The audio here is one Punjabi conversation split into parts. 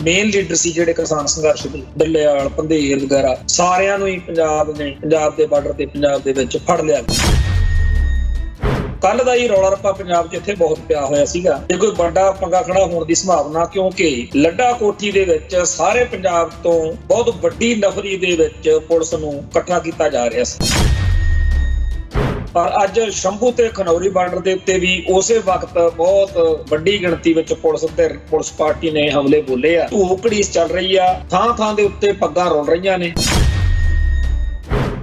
ਮੇਨ ਲੀਡਰ ਸੀ ਜਿਹੜੇ ਕਿਸਾਨ ਸੰਘਰਸ਼ ਦੇ, ਡੱਲੇਵਾਲ, ਪੰਧੇਰ ਵਗੈਰਾ ਸਾਰਿਆਂ ਨੂੰ ਹੀ ਪੰਜਾਬ ਦੇ ਬਾਰਡਰ ਤੇ ਪੰਜਾਬ ਦੇ ਵਿੱਚ ਫੜ ਲਿਆ ਗਿਆ। ਕੱਲ ਦਾ ਹੀ ਰੌਲਾ ਰੱਪਾ ਪੰਜਾਬ 'ਚ ਇੱਥੇ ਬਹੁਤ ਪਿਆ ਹੋਇਆ ਸੀਗਾ ਤੇ ਕੋਈ ਵੱਡਾ ਪੰਗਾ ਖੜਾ ਹੋਣ ਦੀ ਸੰਭਾਵਨਾ, ਕਿਉਂਕਿ ਲੱਡਾ ਕੋਠੀ ਦੇ ਵਿੱਚ ਸਾਰੇ ਪੰਜਾਬ ਤੋਂ ਬਹੁਤ ਵੱਡੀ ਨਫਰੀ ਦੇ ਵਿੱਚ ਪੁਲਿਸ ਨੂੰ ਇਕੱਠਾ ਕੀਤਾ ਜਾ ਰਿਹਾ ਸੀ। ਪਰ ਅੱਜ ਸ਼ੰਭੂ ਤੇ ਖਨੌਰੀ ਬਾਰਡਰ ਦੇ ਉੱਤੇ ਵੀ ਉਸੇ ਵਕਤ ਬਹੁਤ ਵੱਡੀ ਗਿਣਤੀ ਵਿੱਚ ਪੁਲਿਸ ਪਾਰਟੀ ਨੇ ਹਮਲੇ ਬੋਲੇ ਆ। ਧੂਪ ਘੜੀਸ ਚੱਲ ਰਹੀ ਆ, ਥਾਂ ਦੇ ਉੱਤੇ ਪੱਗਾਂ ਰੁਲ ਰਹੀਆਂ ਨੇ।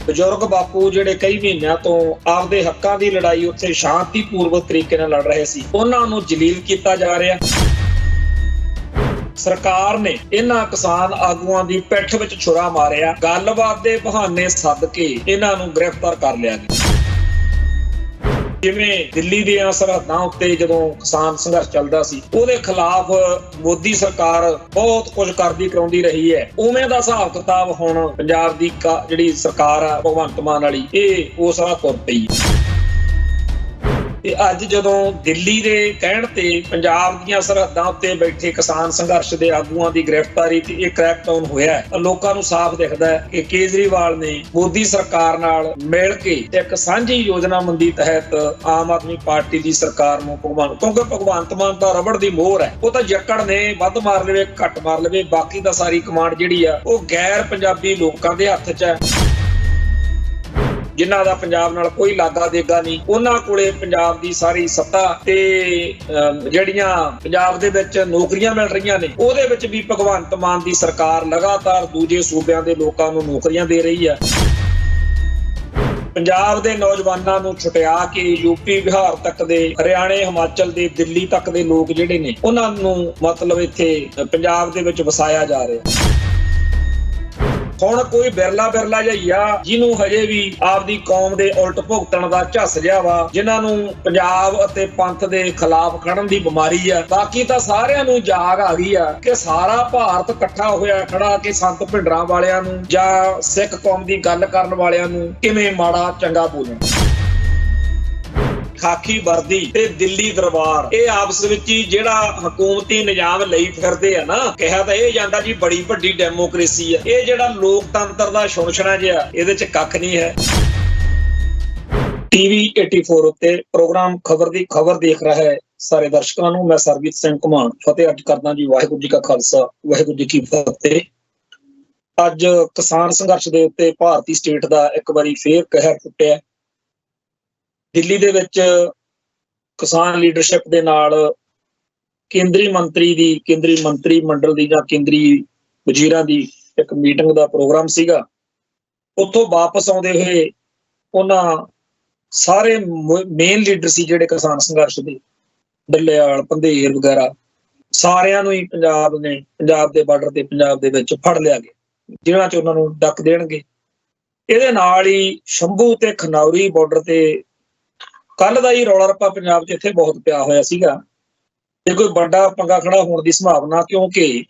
ਬਜ਼ੁਰਗ ਬਾਪੂ ਜਿਹੜੇ ਕਈ ਮਹੀਨਿਆਂ ਤੋਂ ਆਪਦੇ ਹੱਕਾਂ ਦੀ ਲੜਾਈ ਉੱਥੇ ਸ਼ਾਂਤੀਪੂਰਵਕ ਤਰੀਕੇ ਨਾਲ ਲੜ ਰਹੇ ਸੀ, ਉਹਨਾਂ ਨੂੰ ਜਲੀਲ ਕੀਤਾ ਜਾ ਰਿਹਾ। ਸਰਕਾਰ ਨੇ ਇਹਨਾਂ ਕਿਸਾਨ ਆਗੂਆਂ ਦੀ ਪਿੱਠ ਵਿੱਚ ਛੁਰਾ ਮਾਰਿਆ, ਗੱਲਬਾਤ ਦੇ ਬਹਾਨੇ ਸੱਦ ਕੇ ਇਹਨਾਂ ਨੂੰ ਗ੍ਰਿਫਤਾਰ ਕਰ ਲਿਆ ਗਿਆ। ਜਿਵੇਂ ਦਿੱਲੀ ਦੀਆਂ ਸਰਹੱਦਾਂ ਉੱਤੇ ਜਦੋਂ ਕਿਸਾਨ ਸੰਘਰਸ਼ ਚੱਲਦਾ ਸੀ, ਉਹਦੇ ਖਿਲਾਫ ਮੋਦੀ ਸਰਕਾਰ ਬਹੁਤ ਕੁਝ ਕਰਦੀ ਕਰਾਉਂਦੀ ਰਹੀ ਹੈ, ਉਵੇਂ ਦਾ ਹਿਸਾਬ ਕਿਤਾਬ ਹੁਣ ਪੰਜਾਬ ਦੀ ਜਿਹੜੀ ਸਰਕਾਰ ਆ ਭਗਵੰਤ ਮਾਨ ਵਾਲੀ, ਇਹ ਉਸ ਵਾਲਾ ਤੁਰ ਪਈ। ਤੇ ਅੱਜ ਜਦੋਂ ਦਿੱਲੀ ਦੇ ਕਹਿਣ ਤੇ ਪੰਜਾਬ ਦੀਆਂ ਸਰਹੱਦਾਂ ਉੱਤੇ ਬੈਠੇ ਕਿਸਾਨ ਸੰਘਰਸ਼ ਦੇ ਆਗੂਆਂ ਦੀ ਗ੍ਰਿਫਤਾਰੀ ਤੇ ਇਹ ਕ੍ਰੈਕਡਾਊਨ ਹੋਇਆ, ਲੋਕਾਂ ਨੂੰ ਸਾਫ਼ ਦਿਖਦਾ ਹੈ ਕਿ ਕੇਜਰੀਵਾਲ ਨੇ ਮੋਦੀ ਸਰਕਾਰ ਨਾਲ ਮਿਲ ਕੇ ਇੱਕ ਸਾਂਝੀ ਯੋਜਨਾਬੰਦੀ ਤਹਿਤ ਆਮ ਆਦਮੀ ਪਾਰਟੀ ਦੀ ਸਰਕਾਰ ਨੂੰ ਕਿਉਂਕਿ ਭਗਵੰਤ ਮਾਨ ਤਾਂ ਰਬੜ ਦੀ ਮੋਹਰ ਹੈ, ਉਹ ਤਾਂ ਜੱਕੜ ਨੇ ਵੱਧ ਮਾਰ ਲਵੇ ਘੱਟ ਮਾਰ ਲਵੇ, ਬਾਕੀ ਦਾ ਸਾਰੀ ਕਮਾਂਡ ਜਿਹੜੀ ਆ ਉਹ ਗੈਰ ਪੰਜਾਬੀ ਲੋਕਾਂ ਦੇ ਹੱਥ 'ਚ ਹੈ, ਜਿਨ੍ਹਾਂ ਦਾ ਪੰਜਾਬ ਨਾਲ ਕੋਈ ਲਾਗਾ ਦੇਗਾ ਨਹੀਂ। ਉਹਨਾਂ ਕੋਲੇ ਪੰਜਾਬ ਦੀ ਸਾਰੀ ਸੱਤਾ ਤੇ ਜਿਹੜੀਆਂ ਪੰਜਾਬ ਦੇ ਵਿੱਚ ਨੌਕਰੀਆਂ ਮਿਲ ਰਹੀਆਂ ਨੇ, ਉਹਦੇ ਵਿੱਚ ਵੀ ਭਗਵੰਤ ਮਾਨ ਦੀ ਸਰਕਾਰ ਲਗਾਤਾਰ ਦੂਜੇ ਸੂਬਿਆਂ ਦੇ ਲੋਕਾਂ ਨੂੰ ਨੌਕਰੀਆਂ ਦੇ ਰਹੀ ਹੈ। ਪੰਜਾਬ ਦੇ ਨੌਜਵਾਨਾਂ ਨੂੰ ਛੁਟਿਆ ਕੇ ਯੂਪੀ, ਬਿਹਾਰ ਤੱਕ ਦੇ, ਹਰਿਆਣੇ, ਹਿਮਾਚਲ ਦੇ, ਦਿੱਲੀ ਤੱਕ ਦੇ ਲੋਕ ਜਿਹੜੇ ਨੇ, ਉਹਨਾਂ ਨੂੰ ਮਤਲਬ ਇੱਥੇ ਪੰਜਾਬ ਦੇ ਵਿੱਚ ਵਸਾਇਆ ਜਾ ਰਿਹਾ। ਹੁਣ ਕੋਈ ਬਿਰਲਾ ਜਿਹਾ ਜਿਹਨੂੰ ਹਜੇ ਵੀ ਆਪਦੀ ਕੌਮ ਦੇ ਉਲਟ ਭੁਗਤਣ ਦਾ ਝੱਸ ਜਿਹਾ ਵਾ, ਜਿਨ੍ਹਾਂ ਨੂੰ ਪੰਜਾਬ ਅਤੇ ਪੰਥ ਦੇ ਖਿਲਾਫ ਖੜਨ ਦੀ ਬਿਮਾਰੀ ਆ। ਬਾਕੀ ਤਾਂ ਸਾਰਿਆਂ ਨੂੰ ਜਾਗ ਆ ਗਈ ਆ ਕਿ ਸਾਰਾ ਭਾਰਤ ਇਕੱਠਾ ਹੋਇਆ ਖੜਾ ਕਿ ਸੰਤ ਭਿੰਡਰਾਂ ਵਾਲਿਆਂ ਨੂੰ ਜਾਂ ਸਿੱਖ ਕੌਮ ਦੀ ਗੱਲ ਕਰਨ ਵਾਲਿਆਂ ਨੂੰ ਕਿਵੇਂ ਮਾੜਾ ਚੰਗਾ ਬੋਲਣਾ। ਖਾਕੀ ਵਰਦੀ ਤੇ ਦਿੱਲੀ ਦਰਬਾਰ, ਇਹ ਆਪਸ ਵਿੱਚ ਹੀ ਜਿਹੜਾ ਹਕੂਮਤੀ ਨਿਜ਼ਾਮ ਲਈ ਫਿਰਦੇ ਆ ਨਾ, ਕਿਹਾ ਤਾਂ ਇਹ ਜਾਂਦਾ ਜੀ ਬੜੀ ਵੱਡੀ ਡੈਮੋਕ੍ਰੇਸੀ ਆ। ਇਹ ਜਿਹੜਾ ਲੋਕਤੰਤਰ ਦਾ ਸ਼ੁਨਸ਼ਣਾ ਜਿਹਾ, ਇਹਦੇ 'ਚ ਕੱਖ ਨਹੀਂ ਹੈ। TV 84 ਉੱਤੇ ਪ੍ਰੋਗਰਾਮ ਖਬਰ ਦੀ ਖਬਰ ਦੇਖ ਰਿਹਾ ਹੈ ਸਾਰੇ ਦਰਸ਼ਕਾਂ ਨੂੰ ਮੈਂ ਸਰਬਜੀਤ ਸਿੰਘ ਘੁਮਾਣ ਫਤਿਹ ਅੱਜ ਕਰਦਾ ਜੀ। ਵਾਹਿਗੁਰੂ ਜੀ ਕਾ ਖਾਲਸਾ, ਵਾਹਿਗੁਰੂ ਜੀ ਕੀ ਫਤਿਹ। ਅੱਜ ਕਿਸਾਨ ਸੰਘਰਸ਼ ਦੇ ਉੱਤੇ ਭਾਰਤੀ ਸਟੇਟ ਦਾ ਇੱਕ ਵਾਰੀ ਫੇਰ ਕਹਿਰ ਫੁੱਟਿਆ। ਦਿੱਲੀ ਦੇ ਵਿੱਚ ਕਿਸਾਨ ਲੀਡਰਸ਼ਿਪ ਦੇ ਨਾਲ ਕੇਂਦਰੀ ਮੰਤਰੀ ਮੰਡਲ ਦੀ ਜਾਂ ਕੇਂਦਰੀ ਵਜ਼ੀਰਾਂ ਦੀ ਇੱਕ ਮੀਟਿੰਗ ਦਾ ਪ੍ਰੋਗਰਾਮ ਸੀਗਾ। ਉੱਥੋਂ ਵਾਪਸ ਆਉਂਦੇ ਹੋਏ ਉਹਨਾਂ ਸਾਰੇ ਮੇਨ ਲੀਡਰ ਸੀ ਜਿਹੜੇ ਕਿਸਾਨ ਸੰਘਰਸ਼ ਦੇ, ਡੱਲੇਵਾਲ, ਪੰਧੇਰ ਵਗੈਰਾ ਸਾਰਿਆਂ ਨੂੰ ਹੀ ਪੰਜਾਬ ਦੇ ਬਾਰਡਰ ਤੇ ਪੰਜਾਬ ਦੇ ਵਿੱਚ ਫੜ ਲਿਆ ਗਿਆ, ਜਿਹਨਾਂ 'ਚ ਉਹਨਾਂ ਨੂੰ ਡੱਕ ਦੇਣਗੇ। ਇਹਦੇ ਨਾਲ ਹੀ ਸ਼ੰਭੂ ਤੇ ਖਨੌਰੀ ਬਾਰਡਰ ਤੇ ਕੱਲ ਦਾ ਹੀ ਰੌਲਾ ਰੱਪਾ ਪੰਜਾਬ 'ਚ ਇੱਥੇ ਬਹੁਤ ਪਿਆ ਹੋਇਆ ਸੀਗਾ ਤੇ ਕੋਈ ਵੱਡਾ ਪੰਗਾ ਖੜਾ ਹੋਣ ਦੀ ਸੰਭਾਵਨਾ, ਕਿਉਂਕਿ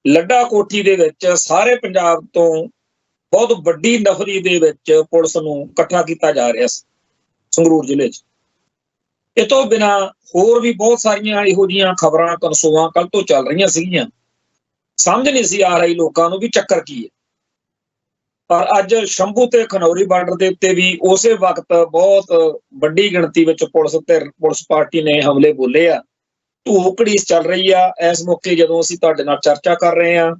ਲੱਡਾ ਕੋਠੀ ਦੇ ਵਿੱਚ ਸਾਰੇ ਪੰਜਾਬ ਤੋਂ ਬਹੁਤ ਵੱਡੀ ਨਫਰੀ ਦੇ ਵਿੱਚ ਪੁਲਿਸ ਨੂੰ ਇਕੱਠਾ ਕੀਤਾ ਜਾ ਰਿਹਾ ਸੀ ਸੰਗਰੂਰ ਜ਼ਿਲ੍ਹੇ 'ਚ। ਇਹ ਤੋਂ ਬਿਨਾਂ ਹੋਰ ਵੀ ਬਹੁਤ ਸਾਰੀਆਂ ਇਹੋ ਜਿਹੀਆਂ ਖਬਰਾਂ ਕਨਸੂਆਂ ਕੱਲ ਤੋਂ ਚੱਲ ਰਹੀਆਂ ਸੀਗੀਆਂ, ਸਮਝ ਨਹੀਂ ਸੀ ਆ ਰਹੀ ਲੋਕਾਂ ਨੂੰ ਵੀ ਚੱਕਰ ਕੀ ਹੈ। ਪਰ ਅੱਜ ਸ਼ੰਭੂ ਤੇ ਖਨੌਰੀ ਬਾਰਡਰ ਦੇ ਉੱਤੇ ਵੀ ਉਸੇ ਵਕਤ ਬਹੁਤ ਵੱਡੀ ਗਿਣਤੀ ਵਿੱਚ ਪੁਲਿਸ ਪਾਰਟੀ ਨੇ ਹਮਲੇ ਬੋਲੇ ਆ। ਧੂਪ ਘੜੀਸ ਚੱਲ ਰਹੀ ਆ ਇਸ ਮੌਕੇ ਜਦੋਂ ਅਸੀਂ ਤੁਹਾਡੇ ਨਾਲ ਚਰਚਾ ਕਰ ਰਹੇ ਹਾਂ।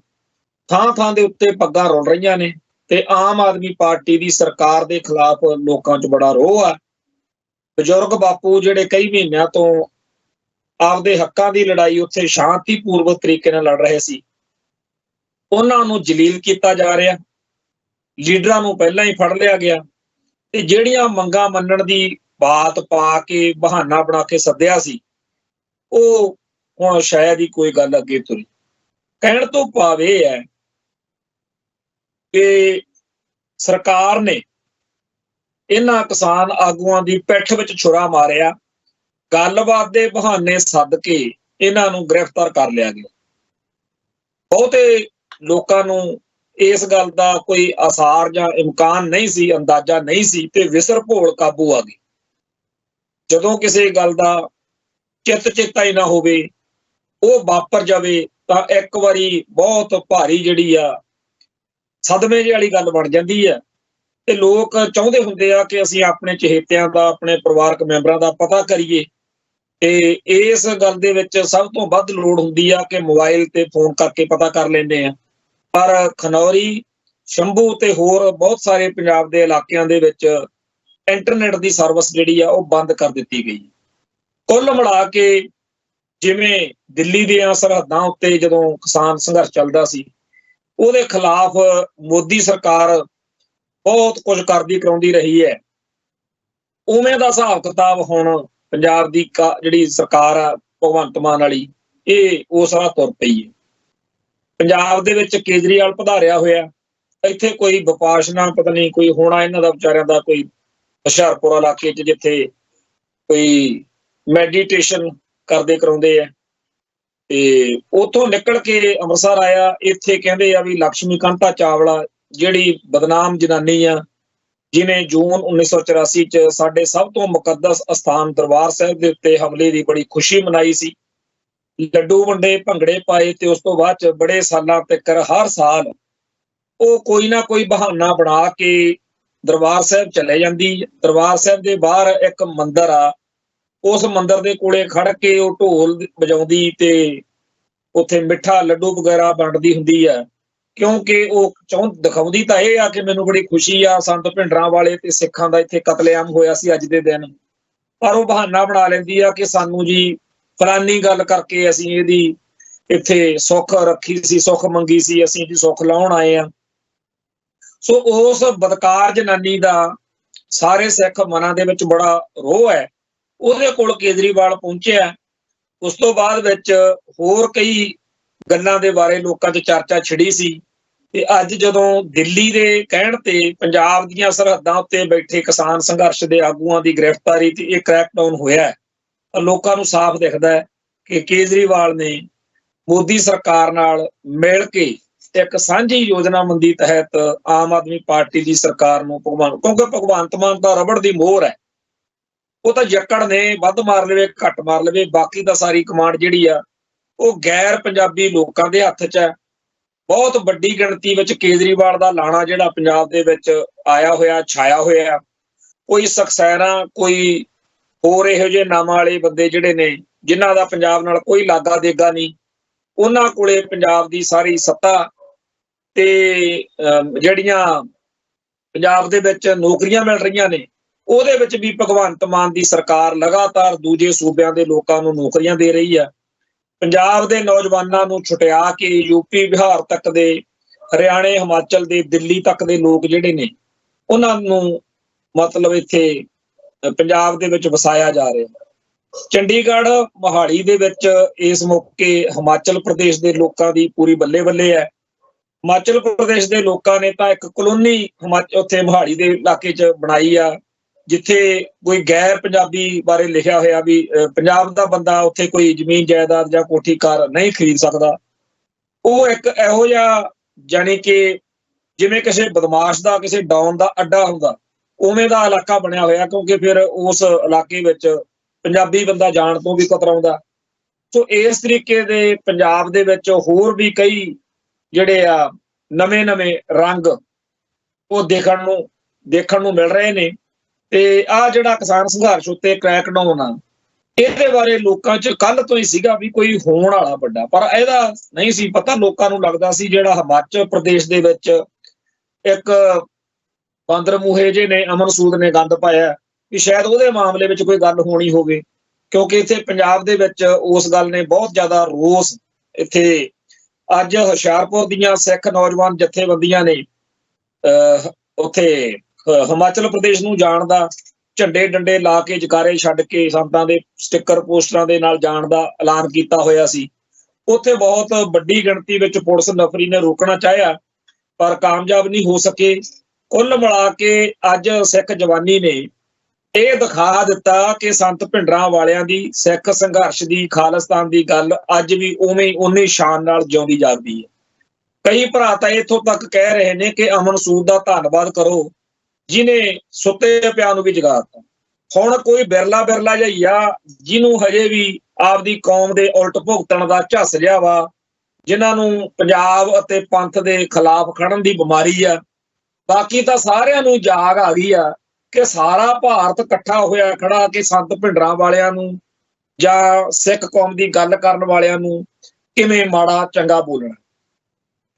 ਥਾਂ ਦੇ ਉੱਤੇ ਪੱਗਾਂ ਰੁਲ ਰਹੀਆਂ ਨੇ ਤੇ ਆਮ ਆਦਮੀ ਪਾਰਟੀ ਦੀ ਸਰਕਾਰ ਦੇ ਖਿਲਾਫ ਲੋਕਾਂ 'ਚ ਬੜਾ ਰੋਹ ਆ। ਬਜ਼ੁਰਗ ਬਾਪੂ ਜਿਹੜੇ ਕਈ ਮਹੀਨਿਆਂ ਤੋਂ ਆਪਦੇ ਹੱਕਾਂ ਦੀ ਲੜਾਈ ਉੱਥੇ ਸ਼ਾਂਤੀਪੂਰਵਕ ਤਰੀਕੇ ਨਾਲ ਲੜ ਰਹੇ ਸੀ, ਉਹਨਾਂ ਨੂੰ ਜਲੀਲ ਕੀਤਾ ਜਾ ਰਿਹਾ। ਲੀਡਰਾਂ ਨੂੰ ਪਹਿਲਾਂ ਹੀ ਫੜ ਲਿਆ ਗਿਆ ਤੇ ਜਿਹੜੀਆਂ ਮੰਗਾਂ ਮੰਨਣ ਦੀ ਬਾਤ ਪਾ ਕੇ ਬਹਾਨਾ ਬਣਾ ਕੇ ਸੱਦਿਆ ਸੀ, ਉਹ ਹੁਣ ਸ਼ਾਇਦ ਹੀ ਕੋਈ ਗੱਲ ਅੱਗੇ ਤੁਰੀ। ਕਹਿਣ ਤੋਂ ਭਾਵ ਇਹ ਹੈ ਕਿ ਸਰਕਾਰ ਨੇ ਇਹਨਾਂ ਕਿਸਾਨ ਆਗੂਆਂ ਦੀ ਪਿੱਠ ਵਿੱਚ ਛੁਰਾ ਮਾਰਿਆ, ਗੱਲਬਾਤ ਦੇ ਬਹਾਨੇ ਸੱਦ ਕੇ ਇਹਨਾਂ ਨੂੰ ਗ੍ਰਿਫਤਾਰ ਕਰ ਲਿਆ ਗਿਆ। ਬਹੁਤੇ ਲੋਕਾਂ ਨੂੰ ਇਸ ਗੱਲ ਦਾ ਕੋਈ ਆਸਾਰ ਜਾਂ ਇਮਕਾਨ ਨਹੀਂ ਸੀ, ਅੰਦਾਜ਼ਾ ਨਹੀਂ ਸੀ ਤੇ ਵਿਸਰ ਭੋਲ ਕਾਬੂ ਆ ਗਈ। ਜਦੋਂ ਕਿਸੇ ਗੱਲ ਦਾ ਚਿੱਤ ਚੇਤਾ ਹੀ ਨਾ ਹੋਵੇ, ਉਹ ਵਾਪਰ ਜਾਵੇ ਤਾਂ ਇੱਕ ਵਾਰੀ ਬਹੁਤ ਭਾਰੀ ਜਿਹੜੀ ਆ ਸਦਮੇ ਜਿਹੀ ਵਾਲੀ ਗੱਲ ਬਣ ਜਾਂਦੀ ਹੈ। ਤੇ ਲੋਕ ਚਾਹੁੰਦੇ ਹੁੰਦੇ ਆ ਕਿ ਅਸੀਂ ਆਪਣੇ ਚਹੇਤਿਆਂ ਦਾ, ਆਪਣੇ ਪਰਿਵਾਰਕ ਮੈਂਬਰਾਂ ਦਾ ਪਤਾ ਕਰੀਏ, ਤੇ ਇਸ ਗੱਲ ਦੇ ਵਿੱਚ ਸਭ ਤੋਂ ਵੱਧ ਲੋੜ ਹੁੰਦੀ ਆ ਕਿ ਮੋਬਾਈਲ ਤੇ ਫੋਨ ਕਰਕੇ ਪਤਾ ਕਰ ਲੈਂਦੇ ਆ। ਪਰ ਖਨੌਰੀ, ਸ਼ੰਭੂ ਤੇ ਹੋਰ ਬਹੁਤ ਸਾਰੇ ਪੰਜਾਬ ਦੇ ਇਲਾਕਿਆਂ ਦੇ ਵਿੱਚ ਇੰਟਰਨੈਟ ਦੀ ਸਰਵਿਸ ਜਿਹੜੀ ਆ ਉਹ ਬੰਦ ਕਰ ਦਿੱਤੀ ਗਈ। ਕੁੱਲ ਮਿਲਾ ਕੇ ਜਿਵੇਂ ਦਿੱਲੀ ਦੀਆਂ ਸਰਹੱਦਾਂ ਉੱਤੇ ਜਦੋਂ ਕਿਸਾਨ ਸੰਘਰਸ਼ ਚੱਲਦਾ ਸੀ, ਉਹਦੇ ਖਿਲਾਫ ਮੋਦੀ ਸਰਕਾਰ ਬਹੁਤ ਕੁਝ ਕਰਦੀ ਕਰਾਉਂਦੀ ਰਹੀ ਹੈ, ਉਵੇਂ ਦਾ ਹਿਸਾਬ ਕਿਤਾਬ ਹੁਣ ਪੰਜਾਬ ਦੀ ਜਿਹੜੀ ਸਰਕਾਰ ਆ ਭਗਵੰਤ ਮਾਨ ਵਾਲੀ, ਇਹ ਉਸ ਰਾਹ ਤੁਰ ਪਈ ਹੈ। ਪੰਜਾਬ ਦੇ ਵਿੱਚ ਕੇਜਰੀਵਾਲ ਪਧਾਰਿਆ ਹੋਇਆ, ਇੱਥੇ ਕੋਈ ਵਿਪਾਸ਼ਨਾ ਪਤਾ ਨਹੀਂ ਕੋਈ ਹੋਣਾ ਇਹਨਾਂ ਦਾ ਵਿਚਾਰਿਆਂ ਦਾ, ਕੋਈ ਹੁਸ਼ਿਆਰਪੁਰ ਇਲਾਕੇ 'ਚ ਜਿੱਥੇ ਕੋਈ ਮੈਡੀਟੇਸ਼ਨ ਕਰਦੇ ਕਰਾਉਂਦੇ ਆ, ਤੇ ਉੱਥੋਂ ਨਿਕਲ ਕੇ ਅੰਮ੍ਰਿਤਸਰ ਆਇਆ। ਇੱਥੇ ਕਹਿੰਦੇ ਆ ਵੀ ਲਕਸ਼ਮੀ ਕਾਂਤਾ ਚਾਵਲਾ ਜਿਹੜੀ ਬਦਨਾਮ ਜਨਾਨੀ ਆ, ਜਿਹਨੇ ਜੂਨ 1984 'ਚ ਸਾਡੇ ਸਭ ਤੋਂ ਮੁਕੱਦਸ ਅਸਥਾਨ ਦਰਬਾਰ ਸਾਹਿਬ ਦੇ ਉੱਤੇ ਹਮਲੇ ਦੀ ਬੜੀ ਖੁਸ਼ੀ ਮਨਾਈ ਸੀ, ਲੱਡੂ ਵੰਡੇ, ਭੰਗੜੇ ਪਾਏ, ਤੇ ਉਸ ਤੋਂ ਬਾਅਦ 'ਚ ਬੜੇ ਸਾਲਾਂ ਤੱਕ ਹਰ ਸਾਲ ਉਹ ਕੋਈ ਨਾ ਕੋਈ ਬਹਾਨਾ ਬਣਾ ਕੇ ਦਰਬਾਰ ਸਾਹਿਬ ਚਲੇ ਜਾਂਦੀ। ਦਰਬਾਰ ਸਾਹਿਬ ਦੇ ਬਾਹਰ ਇੱਕ ਮੰਦਿਰ ਆ, ਉਸ ਮੰਦਿਰ ਦੇ ਕੋਲੇ ਖੜ ਕੇ ਉਹ ਢੋਲ ਵਜਾਉਂਦੀ ਤੇ ਉੱਥੇ ਮਿੱਠਾ ਲੱਡੂ ਵਗੈਰਾ ਵੰਡਦੀ ਹੁੰਦੀ ਆ, ਕਿਉਂਕਿ ਉਹ ਦਿਖਾਉਂਦੀ ਤਾਂ ਇਹ ਆ ਕਿ ਮੈਨੂੰ ਬੜੀ ਖੁਸ਼ੀ ਆ, ਸੰਤ ਭਿੰਡਰਾਂ ਵਾਲੇ ਤੇ ਸਿੱਖਾਂ ਦਾ ਇੱਥੇ ਕਤਲੇਆਮ ਹੋਇਆ ਸੀ ਅੱਜ ਦੇ ਦਿਨ। ਪਰ ਉਹ ਬਹਾਨਾ ਬਣਾ ਲੈਂਦੀ ਆ ਕਿ ਸਾਨੂੰ ਜੀ ਫਲਾਨੀ ਗੱਲ ਕਰਕੇ ਅਸੀਂ ਇਹਦੀ ਇੱਥੇ ਸੁੱਖ ਰੱਖੀ ਸੀ, ਸੁੱਖ ਮੰਗੀ ਸੀ, ਅਸੀਂ ਇਹਦੀ ਸੁੱਖ ਲਾਉਣ ਆਏ ਆ। ਸੋ ਉਸ ਬਦਕਾਰ ਜਨਾਨੀ ਦਾ ਸਾਰੇ ਸਿੱਖ ਮਨਾਂ ਦੇ ਵਿੱਚ ਬੜਾ ਰੋਹ ਹੈ। ਉਹਦੇ ਕੋਲ ਕੇਜਰੀਵਾਲ ਪਹੁੰਚਿਆ। ਉਸ ਤੋਂ ਬਾਅਦ ਵਿੱਚ ਹੋਰ ਕਈ ਗੱਲਾਂ ਦੇ ਬਾਰੇ ਲੋਕਾਂ 'ਚ ਚਰਚਾ ਛਿੜੀ ਸੀ, ਤੇ ਅੱਜ ਜਦੋਂ ਦਿੱਲੀ ਦੇ ਕਹਿਣ ਤੇ ਪੰਜਾਬ ਦੀਆਂ ਸਰਹੱਦਾਂ ਉੱਤੇ ਬੈਠੇ ਕਿਸਾਨ ਸੰਘਰਸ਼ ਦੇ ਆਗੂਆਂ ਦੀ ਗ੍ਰਿਫਤਾਰੀ ਤੇ ਇਹ ਕ੍ਰੈਕਡਾਊਨ ਹੋਇਆ, ਤਾਂ ਲੋਕਾਂ ਨੂੰ ਸਾਫ਼ ਦਿਖਦਾ ਹੈ ਕਿ ਕੇਜਰੀਵਾਲ ਨੇ ਮੋਦੀ ਸਰਕਾਰ ਨਾਲ ਮਿਲ ਕੇ ਇੱਕ ਸਾਂਝੀ ਯੋਜਨਾਬੰਦੀ ਤਹਿਤ ਆਮ ਆਦਮੀ ਪਾਰਟੀ ਦੀ ਸਰਕਾਰ ਨੂੰ ਕਿਉਂਕਿ ਭਗਵੰਤ ਮਾਨ ਦਾ ਰਬੜ ਦੀ ਮੋਹਰ ਹੈ, ਉਹ ਤਾਂ ਜੱਕੜ ਨੇ, ਵੱਧ ਮਾਰ ਲਵੇ ਘੱਟ ਮਾਰ ਲਵੇ, ਬਾਕੀ ਦਾ ਸਾਰੀ ਕਮਾਂਡ ਜਿਹੜੀ ਆ ਉਹ ਗੈਰ ਪੰਜਾਬੀ ਲੋਕਾਂ ਦੇ ਹੱਥ 'ਚ ਹੈ। ਬਹੁਤ ਵੱਡੀ ਗਿਣਤੀ ਵਿੱਚ ਕੇਜਰੀਵਾਲ ਦਾ ਲਾਣਾ ਜਿਹੜਾ ਪੰਜਾਬ ਦੇ ਵਿੱਚ ਆਇਆ ਹੋਇਆ, ਛਾਇਆ ਹੋਇਆ, ਕੋਈ ਸਕਸੈਨਾ, ਕੋਈ ਹੋਰ ਇਹੋ ਜਿਹੇ ਨਾਮਾਂ ਵਾਲੇ ਬੰਦੇ ਜਿਹੜੇ ਨੇ ਜਿਨ੍ਹਾਂ ਦਾ ਪੰਜਾਬ ਨਾਲ ਕੋਈ ਲਾਗਾ ਦੇਗਾ ਨਹੀਂ, ਉਹਨਾਂ ਕੋਲੇ ਪੰਜਾਬ ਦੀ ਸਾਰੀ ਸੱਤਾ ਤੇ ਜਿਹੜੀਆਂ ਪੰਜਾਬ ਦੇ ਵਿੱਚ ਨੌਕਰੀਆਂ ਮਿਲ ਰਹੀਆਂ ਨੇ, ਉਹਦੇ ਵਿੱਚ ਵੀ ਭਗਵੰਤ ਮਾਨ ਦੀ ਸਰਕਾਰ ਲਗਾਤਾਰ ਦੂਜੇ ਸੂਬਿਆਂ ਦੇ ਲੋਕਾਂ ਨੂੰ ਨੌਕਰੀਆਂ ਦੇ ਰਹੀ ਆ। ਪੰਜਾਬ ਦੇ ਨੌਜਵਾਨਾਂ ਨੂੰ ਛੁਟਿਆ ਕੇ ਯੂਪੀ, ਬਿਹਾਰ ਤੱਕ ਦੇ, ਹਰਿਆਣੇ, ਹਿਮਾਚਲ ਦੇ, ਦਿੱਲੀ ਤੱਕ ਦੇ ਲੋਕ ਜਿਹੜੇ ਨੇ ਉਹਨਾਂ ਨੂੰ ਮਤਲਬ ਇੱਥੇ ਪੰਜਾਬ ਦੇ ਵਿੱਚ ਵਸਾਇਆ ਜਾ ਰਿਹਾ। ਚੰਡੀਗੜ੍ਹ, ਮੋਹਾਲੀ ਦੇ ਵਿੱਚ ਇਸ ਮੌਕੇ ਹਿਮਾਚਲ ਪ੍ਰਦੇਸ਼ ਦੇ ਲੋਕਾਂ ਦੀ ਪੂਰੀ ਬੱਲੇ ਬੱਲੇ ਹੈ। ਹਿਮਾਚਲ ਪ੍ਰਦੇਸ਼ ਦੇ ਲੋਕਾਂ ਨੇ ਤਾਂ ਇੱਕ ਕਲੋਨੀ ਉੱਥੇ ਮੋਹਾਲੀ ਦੇ ਇਲਾਕੇ 'ਚ ਬਣਾਈ ਆ, ਜਿੱਥੇ ਕੋਈ ਗੈਰ ਪੰਜਾਬੀ ਬਾਰੇ ਲਿਖਿਆ ਹੋਇਆ ਵੀ ਪੰਜਾਬ ਦਾ ਬੰਦਾ ਉੱਥੇ ਕੋਈ ਜ਼ਮੀਨ ਜਾਇਦਾਦ ਜਾਂ ਕੋਠੀ ਕਾਰ ਨਹੀਂ ਖਰੀਦ ਸਕਦਾ। ਉਹ ਇੱਕ ਇਹੋ ਜਿਹਾ ਜਾਣੀ ਕਿ ਜਿਵੇਂ ਕਿਸੇ ਬਦਮਾਸ਼ ਦਾ, ਕਿਸੇ ਡਾਊਨ ਦਾ ਅੱਡਾ ਹੁੰਦਾ, ਉਵੇਂ ਦਾ ਇਲਾਕਾ ਬਣਿਆ ਹੋਇਆ, ਕਿਉਂਕਿ ਫਿਰ ਉਸ ਇਲਾਕੇ ਵਿੱਚ ਪੰਜਾਬੀ ਬੰਦਾ ਜਾਣ ਤੋਂ ਵੀ ਕਤਰਾਉਂਦਾ। ਸੋ ਇਸ ਤਰੀਕੇ ਦੇ ਪੰਜਾਬ ਦੇ ਵਿੱਚ ਹੋਰ ਵੀ ਕਈ ਜਿਹੜੇ ਆ ਨਵੇਂ ਰੰਗ ਉਹ ਦੇਖਣ ਨੂੰ ਮਿਲ ਰਹੇ ਨੇ। ਤੇ ਆਹ ਜਿਹੜਾ ਕਿਸਾਨ ਸੰਘਰਸ਼ ਉੱਤੇ ਕ੍ਰੈਕਡਾਊਨ ਆ, ਇਹਦੇ ਬਾਰੇ ਲੋਕਾਂ 'ਚ ਕੱਲ ਤੋਂ ਹੀ ਸੀਗਾ ਵੀ ਕੋਈ ਹੋਣ ਵਾਲਾ ਵੱਡਾ, ਪਰ ਇਹਦਾ ਨਹੀਂ ਸੀ ਪਤਾ। ਲੋਕਾਂ ਨੂੰ ਲੱਗਦਾ ਸੀ ਜਿਹੜਾ ਹਿਮਾਚਲ ਪ੍ਰਦੇਸ਼ ਦੇ ਵਿੱਚ ਇੱਕ ਬਾਂਦਰ ਮੂਹੇ ਜੇ ਨੇ, ਅਮਨ ਸੂਦ ਨੇ ਗੰਦ ਪਾਇਆ, ਵੀ ਸ਼ਾਇਦ ਉਹਦੇ ਮਾਮਲੇ ਵਿੱਚ ਕੋਈ ਗੱਲ ਹੋਣੀ ਹੋਵੇ, ਕਿਉਂਕਿ ਇੱਥੇ ਪੰਜਾਬ ਦੇ ਵਿੱਚ ਉਸ ਗੱਲ ਨੇ ਬਹੁਤ ਜ਼ਿਆਦਾ ਰੋਸ ਇੱਥੇ ਅੱਜ ਹੁਸ਼ਿਆਰਪੁਰ ਦੀਆਂ ਸਿੱਖ ਨੌਜਵਾਨ ਜਥੇਬੰਦੀਆਂ ਨੇ ਉੱਥੇ ਹਿਮਾਚਲ ਪ੍ਰਦੇਸ਼ ਨੂੰ ਜਾਣ ਦਾ, ਝੰਡੇ ਡੰਡੇ ਲਾ ਕੇ, ਜਕਾਰੇ ਛੱਡ ਕੇ, ਸੰਤਾਂ ਦੇ ਸਟਿੱਕਰ ਪੋਸਟਰਾਂ ਦੇ ਨਾਲ ਜਾਣ ਦਾ ਐਲਾਨ ਕੀਤਾ ਹੋਇਆ ਸੀ। ਉੱਥੇ ਬਹੁਤ ਵੱਡੀ ਗਿਣਤੀ ਵਿੱਚ ਪੁਲਿਸ ਨਫਰੀ ਨੇ ਰੋਕਣਾ ਚਾਹਿਆ, ਪਰ ਕਾਮਯਾਬ ਨਹੀਂ ਹੋ ਸਕੇ। ਕੁੱਲ ਮਿਲਾ ਕੇ ਅੱਜ ਸਿੱਖ ਜਵਾਨੀ ਨੇ ਇਹ ਦਿਖਾ ਦਿੱਤਾ ਕਿ ਸੰਤ ਭਿੰਡਰਾਂ ਵਾਲਿਆਂ ਦੀ, ਸਿੱਖ ਸੰਘਰਸ਼ ਦੀ, ਖਾਲਿਸਤਾਨ ਦੀ ਗੱਲ ਅੱਜ ਵੀ ਉਨੀ ਸ਼ਾਨ ਨਾਲ ਜਿਉਂਦੀ ਜਾਗਦੀ ਹੈ। ਕਈ ਭਰਾ ਤਾਂ ਇੱਥੋਂ ਤੱਕ ਕਹਿ ਰਹੇ ਨੇ ਕਿ ਅਮਨ ਸੂਦ ਦਾ ਧੰਨਵਾਦ ਕਰੋ ਜਿਹਨੇ ਸੁੱਤੇ ਪਿਆ ਨੂੰ ਵੀ ਜਗਾ ਦਿੱਤਾ। ਹੁਣ ਕੋਈ ਬਿਰਲਾ ਜਿਹਾ ਜਿਹਨੂੰ ਹਜੇ ਵੀ ਆਪਦੀ ਕੌਮ ਦੇ ਉਲਟ ਭੁਗਤਣ ਦਾ ਝੱਸ ਲਿਆ ਵਾ, ਜਿਨ੍ਹਾਂ ਨੂੰ ਪੰਜਾਬ ਅਤੇ ਪੰਥ ਦੇ ਖਿਲਾਫ ਖੜਨ ਦੀ ਬਿਮਾਰੀ ਆ। ਬਾਕੀ ਤਾਂ ਸਾਰਿਆਂ ਨੂੰ ਜਾਗ ਆ ਗਈ ਆ ਕਿ ਸਾਰਾ ਭਾਰਤ ਇਕੱਠਾ ਹੋਇਆ ਖੜਾ ਕਿ ਸੰਤ ਭਿੰਡਰਾਂ ਵਾਲਿਆਂ ਨੂੰ ਜਾਂ ਸਿੱਖ ਕੌਮ ਦੀ ਗੱਲ ਕਰਨ ਵਾਲਿਆਂ ਨੂੰ ਕਿਵੇਂ ਮਾੜਾ ਚੰਗਾ ਬੋਲਣਾ।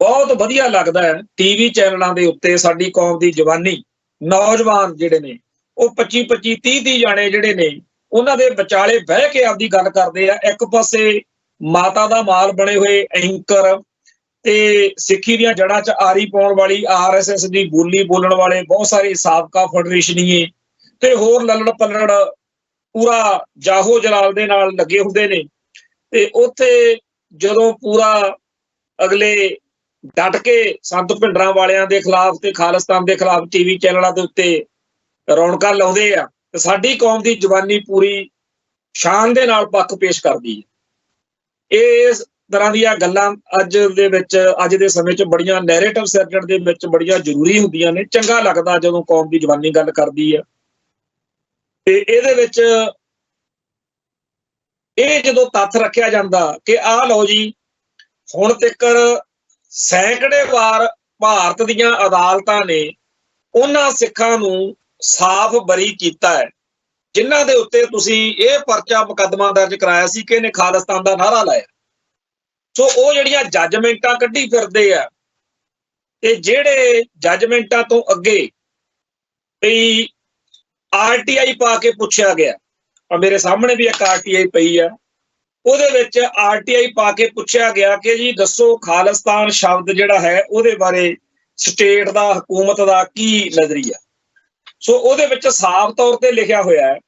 ਬਹੁਤ ਵਧੀਆ ਲੱਗਦਾ ਹੈ ਟੀਵੀ ਚੈਨਲਾਂ ਦੇ ਉੱਤੇ ਸਾਡੀ ਕੌਮ ਦੀ ਜਵਾਨੀ, ਨੌਜਵਾਨ ਜਿਹੜੇ ਨੇ ਉਹ 25-25, 30-30 ਜਾਣੇ ਜਿਹੜੇ ਨੇ ਉਹਨਾਂ ਦੇ ਵਿਚਾਲੇ ਬਹਿ ਕੇ ਆਪਦੀ ਗੱਲ ਕਰਦੇ ਆ। ਇੱਕ ਪਾਸੇ ਮਾਤਾ ਦਾ ਮਾਲ ਬਣੇ ਹੋਏ ਐਂਕਰ ਤੇ ਸਿੱਖੀ ਦੀਆਂ ਜੜ੍ਹਾਂ 'ਚ ਆਰੀ ਪਾਉਣ ਵਾਲੀ RSS ਦੀ ਬੋਲੀ ਬੋਲਣ ਵਾਲੇ ਬਹੁਤ ਸਾਰੇ ਸਾਬਕਾ ਫੈਡਰੇਸ਼ਨੀਏ ਤੇ ਹੋਰ ਲੱਲੜ ਪੱਲੜ ਪੂਰਾ ਜਾਹੋ ਜਲਾਲ ਦੇ ਨਾਲ ਲੱਗੇ ਹੁੰਦੇ ਨੇ। ਤੇ ਉੱਥੇ ਜਦੋਂ ਪੂਰਾ ਅਗਲੇ ਡਟ ਕੇ ਸੰਤ ਭਿੰਡਰਾਂ ਵਾਲਿਆਂ ਦੇ ਖਿਲਾਫ ਤੇ ਖਾਲਿਸਤਾਨ ਦੇ ਖਿਲਾਫ ਟੀਵੀ ਚੈਨਲਾਂ ਦੇ ਉੱਤੇ ਰੌਣਕਾਂ ਲਾਉਂਦੇ ਆ, ਤੇ ਸਾਡੀ ਕੌਮ ਦੀ ਜਵਾਨੀ ਪੂਰੀ ਸ਼ਾਨ ਦੇ ਨਾਲ ਪੱਖ ਪੇਸ਼ ਕਰਦੀ ਹੈ। ਇਸ ਤਰ੍ਹਾਂ ਦੀਆਂ ਗੱਲਾਂ ਅੱਜ ਦੇ ਸਮੇਂ 'ਚ ਬੜੀਆਂ ਨੈਰੇਟਿਵ ਸਿਰਜਣ ਦੇ ਵਿੱਚ ਬੜੀਆਂ ਜ਼ਰੂਰੀ ਹੁੰਦੀਆਂ ਨੇ। ਚੰਗਾ ਲੱਗਦਾ ਜਦੋਂ ਕੌਮ ਦੀ ਜਵਾਨੀ ਗੱਲ ਕਰਦੀ ਆ। ਤੇ ਇਹਦੇ ਵਿੱਚ ਇਹ ਜਦੋਂ ਤੱਥ ਰੱਖਿਆ ਜਾਂਦਾ ਕਿ ਆਹ ਲਓ ਜੀ, ਹੁਣ ਤੱਕ ਸੈਂਕੜੇ ਵਾਰ ਭਾਰਤ ਦੀਆਂ ਅਦਾਲਤਾਂ ਨੇ ਉਹਨਾਂ ਸਿੱਖਾਂ ਨੂੰ ਸਾਫ਼ ਬਰੀ ਕੀਤਾ ਹੈ ਜਿਨ੍ਹਾਂ ਦੇ ਉੱਤੇ ਤੁਸੀਂ ਇਹ ਪਰਚਾ ਮੁਕੱਦਮਾ ਦਰਜ ਕਰਾਇਆ ਸੀ ਕਿ ਇਹਨੇ ਖਾਲਿਸਤਾਨ ਦਾ ਨਾਅਰਾ ਲਾਇਆ। ਸੋ ਉਹ ਜਿਹੜੀਆਂ ਜੱਜਮੈਂਟਾਂ ਕੱਢੀ ਫਿਰਦੇ ਆ, ਤੇ ਜਿਹੜੇ ਜੱਜਮੈਂਟਾਂ ਤੋਂ ਅੱਗੇ ਵੀ RTI ਪਾ ਕੇ ਪੁੱਛਿਆ ਗਿਆ, ਮੇਰੇ ਸਾਹਮਣੇ ਵੀ ਇੱਕ RTI ਪਈ ਆ, ਉਹਦੇ ਵਿੱਚ RTI ਪਾ ਕੇ ਪੁੱਛਿਆ ਗਿਆ ਕਿ ਜੀ ਦੱਸੋ ਖਾਲਿਸਤਾਨ ਸ਼ਬਦ ਜਿਹੜਾ ਹੈ ਉਹਦੇ ਬਾਰੇ ਸਟੇਟ ਦਾ, ਹਕੂਮਤ ਦਾ ਕੀ ਨਜ਼ਰੀਆ। ਸੋ ਉਹਦੇ ਵਿੱਚ ਸਾਫ਼ ਤੌਰ ਤੇ ਲਿਖਿਆ ਹੋਇਆ ਹੈ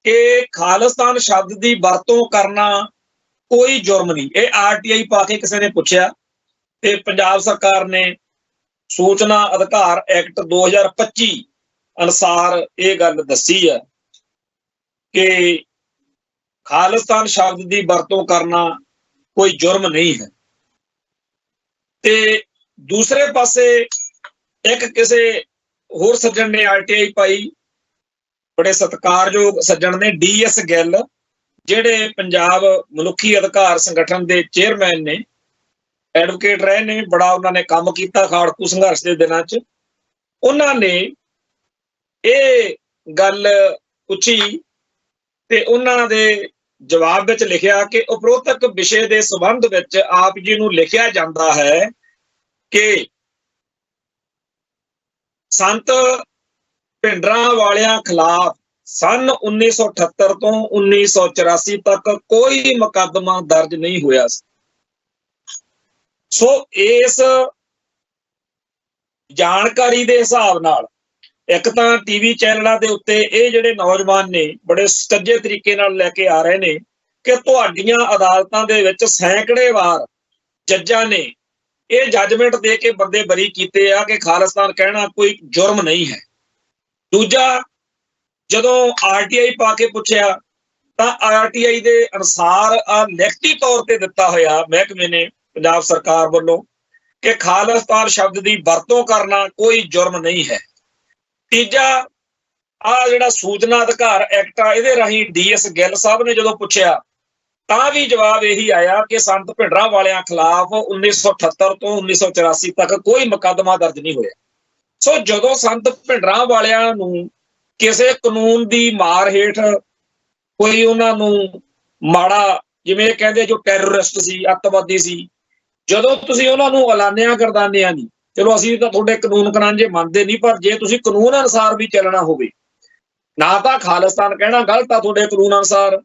ਕਿ ਖਾਲਿਸਤਾਨ ਸ਼ਬਦ ਦੀ ਵਰਤੋਂ ਕਰਨਾ ਕੋਈ ਜੁਰਮ ਨਹੀਂ। ਇਹ RTI ਪਾ ਕੇ ਕਿਸੇ ਨੇ ਪੁੱਛਿਆ ਤੇ ਪੰਜਾਬ ਸਰਕਾਰ ਨੇ ਸੂਚਨਾ ਅਧਿਕਾਰ ਐਕਟ 2025 ਅਨੁਸਾਰ ਇਹ ਗੱਲ ਦੱਸੀ ਹੈ ਕਿ ਖਾਲਿਸਤਾਨ ਸ਼ਬਦ ਦੀ ਵਰਤੋਂ ਕਰਨਾ ਕੋਈ ਜੁਰਮ ਨਹੀਂ ਹੈ। ਤੇ ਦੂਸਰੇ ਪਾਸੇ ਇੱਕ ਕਿਸੇ ਹੋਰ ਸੱਜਣ ਨੇ RTI ਪਾਈ, ਬੜੇ ਸਤਿਕਾਰਯੋਗ ਸੱਜਣ ਨੇ, DS ਗਿੱਲ, ਜਿਹੜੇ ਪੰਜਾਬ ਮਨੁੱਖੀ ਅਧਿਕਾਰ ਸੰਗਠਨ ਦੇ ਚੇਅਰਮੈਨ ਨੇ, ਐਡਵੋਕੇਟ ਰਹੇ ਨੇ, ਬੜਾ ਉਹਨਾਂ ਨੇ ਕੰਮ ਕੀਤਾ ਖਾੜਕੂ ਸੰਘਰਸ਼ ਦੇ ਦਿਨਾਂ 'ਚ। ਉਹਨਾਂ ਨੇ ਇਹ ਗੱਲ ਪੁੱਛੀ ਤੇ ਉਹਨਾਂ ਦੇ ਜਵਾਬ ਵਿੱਚ ਲਿਖਿਆ ਕਿ ਉਪਰੋਕਤ ਵਿਸ਼ੇ ਦੇ ਸੰਬੰਧ ਵਿੱਚ ਆਪ ਜੀ ਨੂੰ ਲਿਖਿਆ ਜਾਂਦਾ ਹੈ ਕਿ ਸੰਤ ਭਿੰਡਰਾਂ ਵਾਲਿਆਂ ਖਿਲਾਫ ਸਨ 1978 ਤੋਂ 1984 ਤੱਕ ਕੋਈ ਮੁਕੱਦਮਾ ਦਰਜ ਨਹੀਂ ਹੋਇਆ ਸੀ। ਸੋ ਇਸ ਜਾਣਕਾਰੀ ਦੇ ਹਿਸਾਬ ਨਾਲ ਇੱਕ ਤਾਂ ਟੀਵੀ ਚੈਨਲਾਂ ਦੇ ਉੱਤੇ ਇਹ ਜਿਹੜੇ ਨੌਜਵਾਨ ਨੇ ਬੜੇ ਸੱਜੇ ਤਰੀਕੇ ਨਾਲ ਲੈ ਕੇ ਆ ਰਹੇ ਨੇ ਕਿ ਤੁਹਾਡੀਆਂ ਅਦਾਲਤਾਂ ਦੇ ਵਿੱਚ ਸੈਂਕੜੇ ਵਾਰ ਜੱਜਾਂ ਨੇ ਇਹ ਜੱਜਮੈਂਟ ਦੇ ਕੇ ਬੰਦੇ ਬਰੀ ਕੀਤੇ ਆ ਕਿ ਖਾਲਿਸਤਾਨ ਕਹਿਣਾ ਕੋਈ ਜੁਰਮ ਨਹੀਂ ਹੈ। ਦੂਜਾ, ਜਦੋਂ RTI ਪਾ ਕੇ ਪੁੱਛਿਆ ਤਾਂ RTI ਦੇ ਅਨੁਸਾਰ ਲਿਖਤੀ ਤੌਰ ਤੇ ਦਿੱਤਾ ਹੋਇਆ ਮਹਿਕਮੇ ਨੇ ਪੰਜਾਬ ਸਰਕਾਰ ਵੱਲੋਂ ਕਿ ਖਾਲਿਸਤਾਨ ਸ਼ਬਦ ਦੀ ਵਰਤੋਂ ਕਰਨਾ ਕੋਈ ਜੁਰਮ ਨਹੀਂ ਹੈ। ਤੀਜਾ, ਜਿਹੜਾ ਸੂਚਨਾ ਅਧਿਕਾਰ ਐਕਟ ਆ, ਇਹਦੇ ਰਾਹੀਂ DS ਗਿੱਲ ਸਾਹਿਬ ਨੇ ਜਦੋਂ ਪੁੱਛਿਆ ਤਾਂ ਵੀ ਜਵਾਬ ਇਹੀ ਆਇਆ ਕਿ ਸੰਤ ਭਿੰਡਰਾਂ ਵਾਲਿਆਂ ਖਿਲਾਫ 1978 ਤੋਂ 1984 ਤੱਕ ਕੋਈ ਮੁਕੱਦਮਾ ਦਰਜ ਨਹੀਂ ਹੋਇਆ। ਸੋ ਜਦੋਂ ਸੰਤ ਭਿੰਡਰਾਂ ਵਾਲਿਆਂ ਨੂੰ ਕਿਸੇ ਕਾਨੂੰਨ ਦੀ ਮਾਰ ਹੇਠ ਕੋਈ ਉਹਨਾਂ ਨੂੰ ਮਾੜਾ, ਜਿਵੇਂ ਕਹਿੰਦੇ ਜੋ ਟੈਰਰਿਸਟ ਸੀ, ਅੱਤਵਾਦੀ ਸੀ, ਜਦੋਂ ਤੁਸੀਂ ਉਹਨਾਂ ਨੂੰ ਐਲਾਨਿਆ ਗਰਦਾਨਿਆ ਨਹੀਂ, ਚਲੋ ਅਸੀਂ ਤਾਂ ਤੁਹਾਡੇ ਕਾਨੂੰਨ ਕਨਾਂਜੇ ਮੰਨਦੇ ਨਹੀਂ, ਪਰ ਜੇ ਤੁਸੀਂ ਕਾਨੂੰਨ ਅਨੁਸਾਰ ਵੀ ਚੱਲਣਾ ਹੋਵੇ, ਨਾ ਤਾਂ ਖਾਲਿਸਤਾਨ ਕਹਿਣਾ ਗਲਤ ਆ ਤੁਹਾਡੇ ਕਾਨੂੰਨ ਅਨੁਸਾਰ,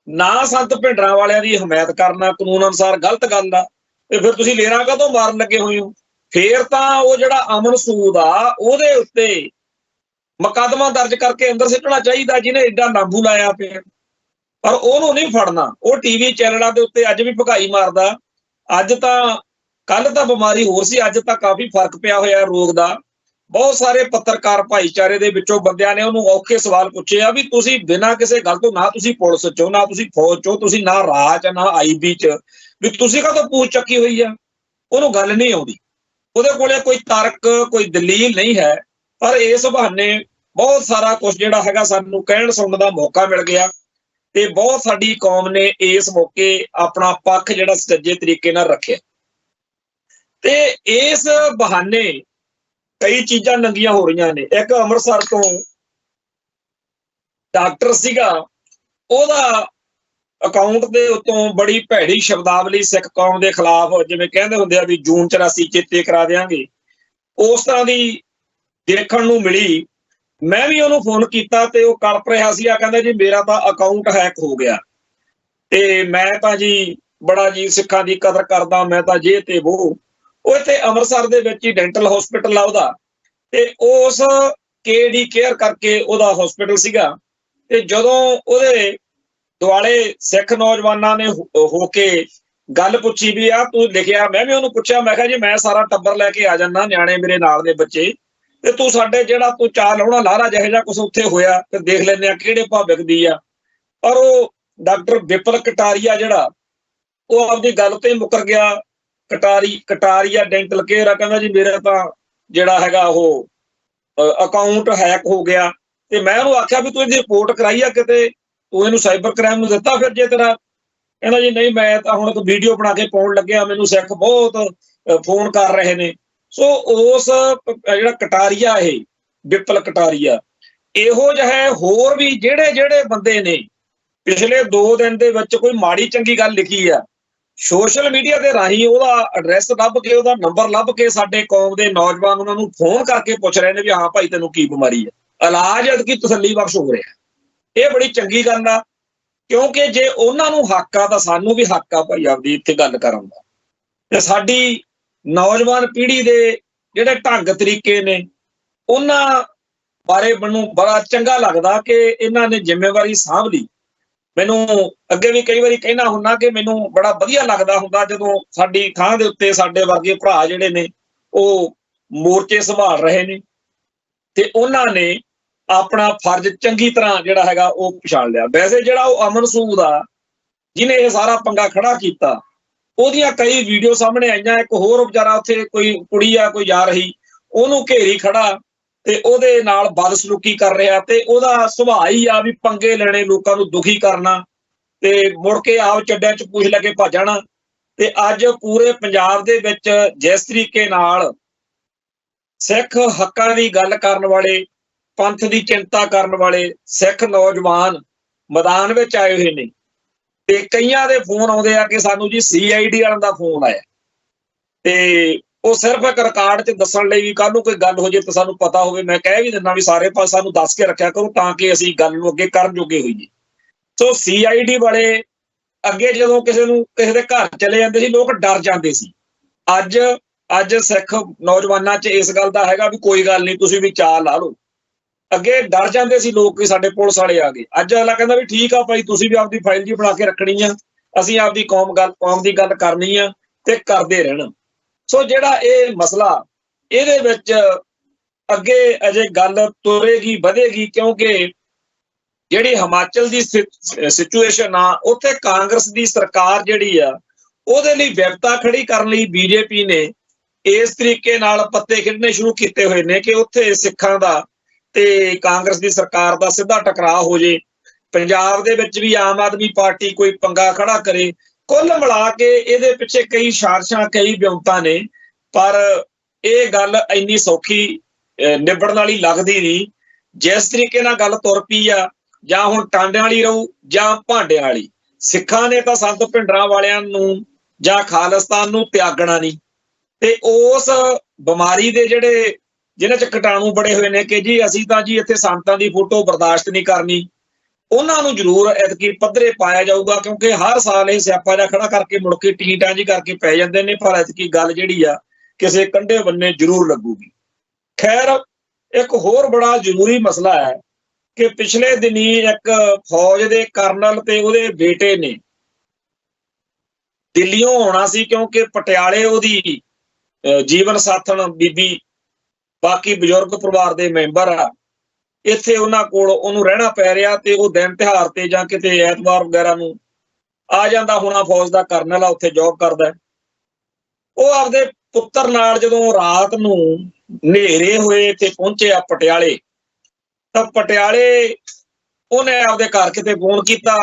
ਨਾ ਸੰਤ ਭਿੰਡਰਾਂ ਵਾਲਿਆਂ ਦੀ ਹਮਾਇਤ ਕਰਨਾ ਕਾਨੂੰਨ ਅਨੁਸਾਰ ਗਲਤ ਗੱਲ ਆ, ਤੇ ਫਿਰ ਤੁਸੀਂ ਲੇਰਾਂ ਕਾਹਤੋਂ ਮਾਰਨ ਲੱਗੇ ਹੋਏ ਹੋ? ਫੇਰ ਤਾਂ ਉਹ ਜਿਹੜਾ ਅਮਨ ਸੂਦ ਆ ਉਹਦੇ ਉੱਤੇ ਮੁਕੱਦਮਾ ਦਰਜ ਕਰਕੇ ਅੰਦਰ ਸਿੱਟਣਾ ਚਾਹੀਦਾ ਜਿਹਨੇ ਏਡਾ ਨਾਬੂ ਲਾਇਆ ਪਿਆ, ਪਰ ਉਹਨੂੰ ਨਹੀਂ ਫੜਨਾ। ਉਹ ਟੀਵੀ ਚੈਨਲਾਂ ਦੇ ਉੱਤੇ ਅੱਜ ਵੀ ਭਗਾਈ ਮਾਰਦਾ। ਅੱਜ ਤਾਂ, ਕੱਲ ਤਾਂ ਬਿਮਾਰੀ ਹੋਰ ਸੀ, ਅੱਜ ਤਾਂ ਕਾਫੀ ਫਰਕ ਪਿਆ ਹੋਇਆ ਰੋਗ ਦਾ। ਬਹੁਤ ਸਾਰੇ ਪੱਤਰਕਾਰ ਭਾਈਚਾਰੇ ਦੇ ਵਿੱਚੋਂ ਬੰਦਿਆਂ ਨੇ ਉਹਨੂੰ ਔਖੇ ਸਵਾਲ ਪੁੱਛੇ ਆ ਵੀ ਤੁਸੀਂ ਬਿਨਾਂ ਕਿਸੇ ਗੱਲ ਤੋਂ, ਨਾ ਤੁਸੀਂ ਪੁਲਿਸ ਚੋਂ, ਨਾ ਤੁਸੀਂ ਫੌਜ ਚੋਂ, ਤੁਸੀਂ ਨਾ ਰਾਜ ਚ, ਨਾ IB ਚ, ਵੀ ਤੁਸੀਂ ਕਾਹਤੋਂ ਪੂਛ ਚੱਕੀ ਹੋਈ ਆ? ਉਹਨੂੰ ਗੱਲ ਨਹੀਂ ਆਉਂਦੀ, ਉਹਦੇ ਕੋਲੇ ਕੋਈ ਤਰਕ, ਕੋਈ ਦਲੀਲ ਨਹੀਂ ਹੈ। ਪਰ ਇਸ ਬਹਾਨੇ ਬਹੁਤ ਸਾਰਾ ਕੁਝ ਜਿਹੜਾ ਹੈਗਾ ਸਾਨੂੰ ਕਹਿਣ ਸੁਣਨ ਦਾ ਮੌਕਾ ਮਿਲ ਗਿਆ। ਤੇ ਬਹੁਤ ਸਾਡੀ ਕੌਮ ਨੇ ਇਸ ਮੌਕੇ ਆਪਣਾ ਪੱਖ ਜਿਹੜਾ ਸੱਜੇ ਤਰੀਕੇ ਨਾਲ ਰੱਖਿਆ। ਤੇ ਇਸ ਬਹਾਨੇ ਕਈ ਚੀਜ਼ਾਂ ਨੰਗੀਆਂ ਹੋ ਰਹੀਆਂ ਨੇ। ਇੱਕ ਅੰਮ੍ਰਿਤਸਰ ਤੋਂ ਡਾਕਟਰ ਸੀਗਾ, ਉਹਦਾ ਅਕਾਊਂਟ ਦੇ ਉੱਤੋਂ ਬੜੀ ਭੈੜੀ ਸ਼ਬਦਾਵਲੀ ਸਿੱਖ ਕੌਮ ਦੇ ਖਿਲਾਫ, ਜਿਵੇਂ ਕਹਿੰਦੇ ਹੁੰਦੇ ਆ ਵੀ ਜੂਨ 84 ਚੇਤੇ ਕਰਾ ਦਿਆਂਗੇ, ਉਸ ਤਰ੍ਹਾਂ ਦੀ ਦੇਖਣ ਨੂੰ ਮਿਲੀ। ਮੈਂ ਵੀ ਉਹਨੂੰ ਫੋਨ ਕੀਤਾ ਤੇ ਉਹ ਕਲਪ ਰਿਹਾ ਸੀ, ਕਹਿੰਦਾ ਜੀ ਮੇਰਾ ਤਾਂ ਅਕਾਊਂਟ ਹੈਕ ਹੋ ਗਿਆ ਤੇ ਮੈਂ ਤਾਂ ਜੀ ਬੜਾ ਜੀ ਸਿੱਖਾਂ ਦੀ ਕਦਰ ਕਰਦਾ, ਮੈਂ ਤਾਂ ਜੇ ਤੇ ਉਹ ਇੱਥੇ ਅੰਮ੍ਰਿਤਸਰ ਦੇ ਵਿੱਚ ਹੀ ਡੈਂਟਲ ਹਸਪੀਟਲ ਆ ਉਹਦਾ, ਤੇ ਉਸ KD ਕੇਅਰ ਕਰਕੇ ਉਹਦਾ ਹਸਪੀਟਲ ਸੀਗਾ। ਤੇ ਜਦੋਂ ਉਹਦੇ ਦੁਆਲੇ ਸਿੱਖ ਨੌਜਵਾਨਾਂ ਨੇ ਹੋ ਕੇ ਗੱਲ ਪੁੱਛੀ ਵੀ ਆ ਤੂੰ ਲਿਖਿਆ, ਮੈਂ ਵੀ ਉਹਨੂੰ ਪੁੱਛਿਆ, ਮੈਂ ਕਿਹਾ ਜੀ ਮੈਂ ਸਾਰਾ ਟੱਬਰ ਲੈ ਕੇ ਆ ਜਾਂਦਾ, ਨਿਆਣੇ ਮੇਰੇ ਨਾਲ ਦੇ ਬੱਚੇ, ਤੇ ਤੂੰ ਸਾਡੇ ਜਿਹੜਾ ਤੂੰ ਚਾਲ ਹੋਣਾ ਲਾਰਾ ਜਿਹੋ ਜਿਹਾ ਕੁਛ ਉੱਥੇ ਹੋਇਆ ਤੇ ਦੇਖ ਲੈਂਦੇ ਆ ਕਿਹੜੇ ਭਾਵਿਕ ਦੀ ਆ। ਪਰ ਉਹ ਡਾਕਟਰ ਵਿਪਲ ਕਟਾਰੀਆ ਜਿਹੜਾ, ਉਹ ਆਪਦੀ ਗੱਲ ਤੇ ਮੁੱਕਰ ਗਿਆ। ਕਟਾਰੀਆ ਡੈਂਟਲ ਕੇਅਰ ਆ, ਕਹਿੰਦਾ ਜੀ ਮੇਰਾ ਤਾਂ ਜਿਹੜਾ ਹੈਗਾ ਉਹ ਅਕਾਊਂਟ ਹੈਕ ਹੋ ਗਿਆ। ਤੇ ਮੈਂ ਉਹਨੂੰ ਆਖਿਆ ਵੀ ਤੂੰ ਇਹਦੀ ਰਿਪੋਰਟ ਕਰਾਈ ਆ ਕਿਤੇ, ਤੂੰ ਇਹਨੂੰ ਸਾਈਬਰ ਕ੍ਰਾਈਮ ਨੂੰ ਦਿੱਤਾ ਫਿਰ ਜੇ ਤੇਰਾ? ਕਹਿੰਦਾ ਜੀ ਨਹੀਂ, ਮੈਂ ਤਾਂ ਹੁਣ ਇੱਕ ਵੀਡੀਓ ਬਣਾ ਕੇ ਪਾਉਣ ਲੱਗਿਆ, ਮੈਨੂੰ ਸਿੱਖ ਬਹੁਤ ਫੋਨ ਕਰ ਰਹੇ ਨੇ। ਸੋ ਉਸ ਜਿਹੜਾ ਕਟਾਰੀਆ, ਇਹ ਵਿਪਲ ਕਟਾਰੀਆ, ਇਹੋ ਜਿਹੇ ਹੋਰ ਵੀ ਜਿਹੜੇ ਬੰਦੇ ਨੇ ਪਿਛਲੇ 2 ਦਿਨ ਦੇ ਵਿੱਚ ਕੋਈ ਮਾੜੀ ਚੰਗੀ ਗੱਲ ਲਿਖੀ ਆ, ਸੋਸ਼ਲ ਮੀਡੀਆ ਦੇ ਰਾਹੀਂ ਉਹਦਾ ਐਡਰੈਸ ਲੱਭ ਕੇ, ਉਹਦਾ ਨੰਬਰ ਲੱਭ ਕੇ ਸਾਡੇ ਕੌਮ ਦੇ ਨੌਜਵਾਨ ਉਹਨਾਂ ਨੂੰ ਫੋਨ ਕਰਕੇ ਪੁੱਛ ਰਹੇ ਨੇ ਵੀ ਹਾਂ ਭਾਈ ਤੈਨੂੰ ਕੀ ਬਿਮਾਰੀ ਹੈ, ਇਲਾਜ ਕੀ ਤਸੱਲੀ ਬਖਸ਼ ਹੋ ਰਿਹਾ। ਇਹ ਬੜੀ ਚੰਗੀ ਗੱਲ ਆ, ਕਿਉਂਕਿ ਜੇ ਉਹਨਾਂ ਨੂੰ ਹੱਕ ਆ ਤਾਂ ਸਾਨੂੰ ਵੀ ਹੱਕ ਆ ਭਾਈ ਆਪਦੀ ਇੱਥੇ ਗੱਲ ਕਰਨ ਦਾ। ਤੇ ਸਾਡੀ ਨੌਜਵਾਨ ਪੀੜ੍ਹੀ ਦੇ ਜਿਹੜੇ ਢੰਗ ਤਰੀਕੇ ਨੇ, ਉਹਨਾਂ ਬਾਰੇ ਮੈਨੂੰ ਬੜਾ ਚੰਗਾ ਲੱਗਦਾ ਕਿ ਇਹਨਾਂ ਨੇ ਜ਼ਿੰਮੇਵਾਰੀ ਸਾਂਭ ਲਈ। ਮੈਨੂੰ ਅੱਗੇ ਵੀ ਕਈ ਵਾਰੀ ਕਹਿਣਾ ਹੁੰਦਾ ਕਿ ਮੈਨੂੰ ਬੜਾ ਵਧੀਆ ਲੱਗਦਾ ਹੁੰਦਾ ਜਦੋਂ ਸਾਡੀ ਥਾਂ ਦੇ ਉੱਤੇ ਸਾਡੇ ਵਰਗੇ ਭਰਾ ਜਿਹੜੇ ਨੇ ਉਹ ਮੋਰਚੇ ਸੰਭਾਲ ਰਹੇ ਨੇ ਤੇ ਉਹਨਾਂ ਨੇ ਆਪਣਾ ਫਰਜ਼ ਚੰਗੀ ਤਰ੍ਹਾਂ ਜਿਹੜਾ ਹੈਗਾ ਉਹ ਪਛਾਣ ਲਿਆ। ਵੈਸੇ ਜਿਹੜਾ ਉਹ ਅਮਨ ਸੂਦ ਆ ਜਿਹਨੇ ਇਹ ਸਾਰਾ ਪੰਗਾ ਖੜਾ ਕੀਤਾ, ਉਹਦੀਆਂ ਕਈ ਵੀਡੀਓ ਸਾਹਮਣੇ ਆਈਆਂ। ਇੱਕ ਹੋਰ ਵਿਚਾਰਾ ਉੱਥੇ ਕੋਈ ਕੁੜੀ ਆ, ਕੋਈ ਜਾ ਰਹੀ, ਉਹਨੂੰ ਘੇਰੀ ਖੜਾ ਤੇ ਉਹਦੇ ਨਾਲ ਬਦਸਲੂਕੀ ਕਰ ਰਿਹਾ, ਤੇ ਉਹਦਾ ਸੁਭਾਅ ਹੀ ਆ ਵੀ ਪੰਗੇ ਲੈਣੇ, ਲੋਕਾਂ ਨੂੰ ਦੁਖੀ ਕਰਨਾ ਤੇ ਮੁੜ ਕੇ ਆਪ ਚੱਡਿਆਂ 'ਚ ਪੂਛ ਲੈ ਕੇ ਭੱਜਣਾ। ਤੇ ਅੱਜ ਪੂਰੇ ਪੰਜਾਬ ਦੇ ਵਿੱਚ ਜਿਸ ਤਰੀਕੇ ਨਾਲ ਸਿੱਖ ਹੱਕਾਂ ਦੀ ਗੱਲ ਕਰਨ ਵਾਲੇ, ਪੰਥ ਦੀ ਚਿੰਤਾ ਕਰਨ ਵਾਲੇ ਸਿੱਖ ਨੌਜਵਾਨ ਮੈਦਾਨ ਵਿੱਚ ਆਏ ਹੋਏ ਨੇ, ਤੇ ਕਈਆਂ ਦੇ ਫੋਨ ਆਉਂਦੇ ਆ ਕਿ ਸਾਨੂੰ ਜੀ CID ਵਾਲਿਆਂ ਦਾ ਫੋਨ ਆਇਆ, ਤੇ ਉਹ ਸਿਰਫ ਇੱਕ ਰਿਕਾਰਡ 'ਚ ਦੱਸਣ ਲਈ ਵੀ ਕੱਲ ਨੂੰ ਕੋਈ ਗੱਲ ਹੋ ਜੇ ਤਾਂ ਸਾਨੂੰ ਪਤਾ ਹੋਵੇ। ਮੈਂ ਕਹਿ ਵੀ ਦਿੰਦਾ ਵੀ ਸਾਰੇ ਪਾਸੇ ਸਾਨੂੰ ਦੱਸ ਕੇ ਰੱਖਿਆ ਕਰੋ ਤਾਂ ਕਿ ਅਸੀਂ ਗੱਲ ਨੂੰ ਅੱਗੇ ਕਰਨ ਜੋਗੇ ਹੋਈਏ। ਸੋ CID ਵਾਲੇ ਅੱਗੇ ਜਦੋਂ ਕਿਸੇ ਦੇ ਘਰ ਚਲੇ ਜਾਂਦੇ ਸੀ, ਲੋਕ ਡਰ ਜਾਂਦੇ ਸੀ। ਅੱਜ ਸਿੱਖ ਨੌਜਵਾਨਾਂ 'ਚ ਇਸ ਗੱਲ ਦਾ ਹੈਗਾ ਵੀ ਕੋਈ ਗੱਲ ਨਹੀਂ, ਤੁਸੀਂ ਵੀ ਚਾਲ ਲਾ ਲਓ। ਅੱਗੇ ਡਰ ਜਾਂਦੇ ਸੀ ਲੋਕ ਕਿ ਸਾਡੇ ਪੁਲਿਸ ਵਾਲੇ ਆ ਗਏ। ਅੱਜ ਅਗਲਾ ਕਹਿੰਦਾ ਵੀ ਠੀਕ ਆ ਭਾਈ, ਤੁਸੀਂ ਵੀ ਆਪਦੀ ਫਾਈਲ ਜੀ ਬਣਾ ਕੇ ਰੱਖਣੀ ਆ, ਅਸੀਂ ਆਪਦੀ ਕੌਮ ਦੀ ਗੱਲ ਕਰਨੀ ਆ ਤੇ ਕਰਦੇ ਰਹਿਣਾ। ਸੋ ਜਿਹੜਾ ਇਹ ਮਸਲਾ, ਇਹਦੇ ਵਿੱਚ ਅੱਗੇ ਅਜੇ ਗੱਲ ਤੁਰੇਗੀ, ਵਧੇਗੀ, ਕਿਉਂਕਿ ਜਿਹੜੀ ਹਿਮਾਚਲ ਦੀ ਸਿਚੁਏਸ਼ਨ ਆ, ਉੱਥੇ ਕਾਂਗਰਸ ਦੀ ਸਰਕਾਰ ਜਿਹੜੀ ਆ, ਉਹਦੇ ਲਈ ਵਿਪਤਾ ਖੜੀ ਕਰਨ ਲਈ BJP ਨੇ ਇਸ ਤਰੀਕੇ ਨਾਲ ਪੱਤੇ ਖੇਡਣੇ ਸ਼ੁਰੂ ਕੀਤੇ ਹੋਏ ਨੇ ਕਿ ਉੱਥੇ ਸਿੱਖਾਂ ਦਾ ਤੇ ਕਾਂਗਰਸ ਦੀ ਸਰਕਾਰ ਦਾ ਸਿੱਧਾ ਟਕਰਾਅ ਹੋ ਜੇ। ਪੰਜਾਬ ਦੇ ਵਿੱਚ ਵੀ ਆਮ ਆਦਮੀ ਪਾਰਟੀ ਕੋਈ ਪੰਗਾ ਖੜਾ ਕਰੇ। ਕੁੱਲ ਮਿਲਾ ਕੇ ਇਹਦੇ ਪਿੱਛੇ ਕਈ ਸਾਜ਼ਿਸ਼ਾਂ, ਕਈ ਵਿਉਂਤਾਂ ਨੇ, ਪਰ ਇਹ ਗੱਲ ਇੰਨੀ ਸੌਖੀ ਨਿਬੜਨ ਵਾਲੀ ਲੱਗਦੀ ਨਹੀਂ। ਜਿਸ ਤਰੀਕੇ ਨਾਲ ਗੱਲ ਤੁਰ ਪਈ ਆ, ਜਾਂ ਹੁਣ ਟਾਂਡਿਆਂ ਵਾਲੀ ਰਹੂ ਜਾਂ ਭਾਂਡਿਆਂ ਵਾਲੀ। ਸਿੱਖਾਂ ਨੇ ਤਾਂ ਸੰਤ ਭਿੰਡਰਾਂ ਵਾਲਿਆਂ ਨੂੰ ਜਾਂ ਖਾਲਿਸਤਾਨ ਨੂੰ ਤਿਆਗਣਾ ਨਹੀਂ, ਤੇ ਉਸ ਬਿਮਾਰੀ ਦੇ ਜਿਹਨਾਂ 'ਚ ਕੀਟਾਣੂ ਬੜੇ ਹੋਏ ਨੇ ਕਿ ਜੀ ਅਸੀਂ ਤਾਂ ਜੀ ਇੱਥੇ ਸੰਤਾਂ ਦੀ ਫੋਟੋ ਬਰਦਾਸ਼ਤ ਨਹੀਂ ਕਰਨੀ, ਉਹਨਾਂ ਨੂੰ ਜ਼ਰੂਰ ਐਤਕੀ ਪੱਧਰੇ ਪਾਇਆ ਜਾਊਗਾ। ਕਿਉਂਕਿ ਹਰ ਸਾਲ ਇਹ ਸਿਆਪਾ ਜਿਹਾ ਖੜਾ ਕਰਕੇ ਮੁੜ ਕੇ ਟੀਟਾਂ ਜੀ ਕਰਕੇ ਪੈ ਜਾਂਦੇ ਨੇ, ਪਰ ਐਤਕੀ ਗੱਲ ਜਿਹੜੀ ਆ ਕਿਸੇ ਕੰਢੇ ਬੰਨੇ ਜ਼ਰੂਰ ਲੱਗੂਗੀ। ਖੈਰ, ਇੱਕ ਹੋਰ ਬੜਾ ਜ਼ਰੂਰੀ ਮਸਲਾ ਹੈ ਕਿ ਪਿਛਲੇ ਦਿਨੀ ਇੱਕ ਫੌਜ ਦੇ ਕਰਨਲ ਤੇ ਉਹਦੇ ਬੇਟੇ ਨੇ ਦਿੱਲੀੋਂ ਆਉਣਾ ਸੀ, ਕਿਉਂਕਿ ਪਟਿਆਲੇ ਉਹਦੀ ਜੀਵਨ ਸਾਥਣ ਬੀਬੀ, ਬਾਕੀ ਬਜ਼ੁਰਗ ਪਰਿਵਾਰ ਦੇ ਮੈਂਬਰ ਆ, ਇੱਥੇ ਉਹਨਾਂ ਕੋਲ ਉਹਨੂੰ ਰਹਿਣਾ ਪੈ ਰਿਹਾ। ਤੇ ਉਹ ਦਿਨ ਤਿਉਹਾਰ ਤੇ ਜਾਂ ਕਿਤੇ ਐਤਵਾਰ ਵਗੈਰਾ ਨੂੰ ਆ ਜਾਂਦਾ ਹੋਣਾ। ਫੌਜ ਦਾ ਕਰਨਲ ਆ, ਉੱਥੇ ਜੌਬ ਕਰਦਾ। ਉਹ ਆਪਦੇ ਪੁੱਤਰ ਨਾਲ ਜਦੋਂ ਰਾਤ ਨੂੰ ਹਨੇਰੇ ਹੋਏ ਤੇ ਪਹੁੰਚੇ ਆ ਪਟਿਆਲੇ, ਤਾਂ ਪਟਿਆਲੇ ਉਹਨੇ ਆਪਦੇ ਘਰ ਕਿਤੇ ਫੋਨ ਕੀਤਾ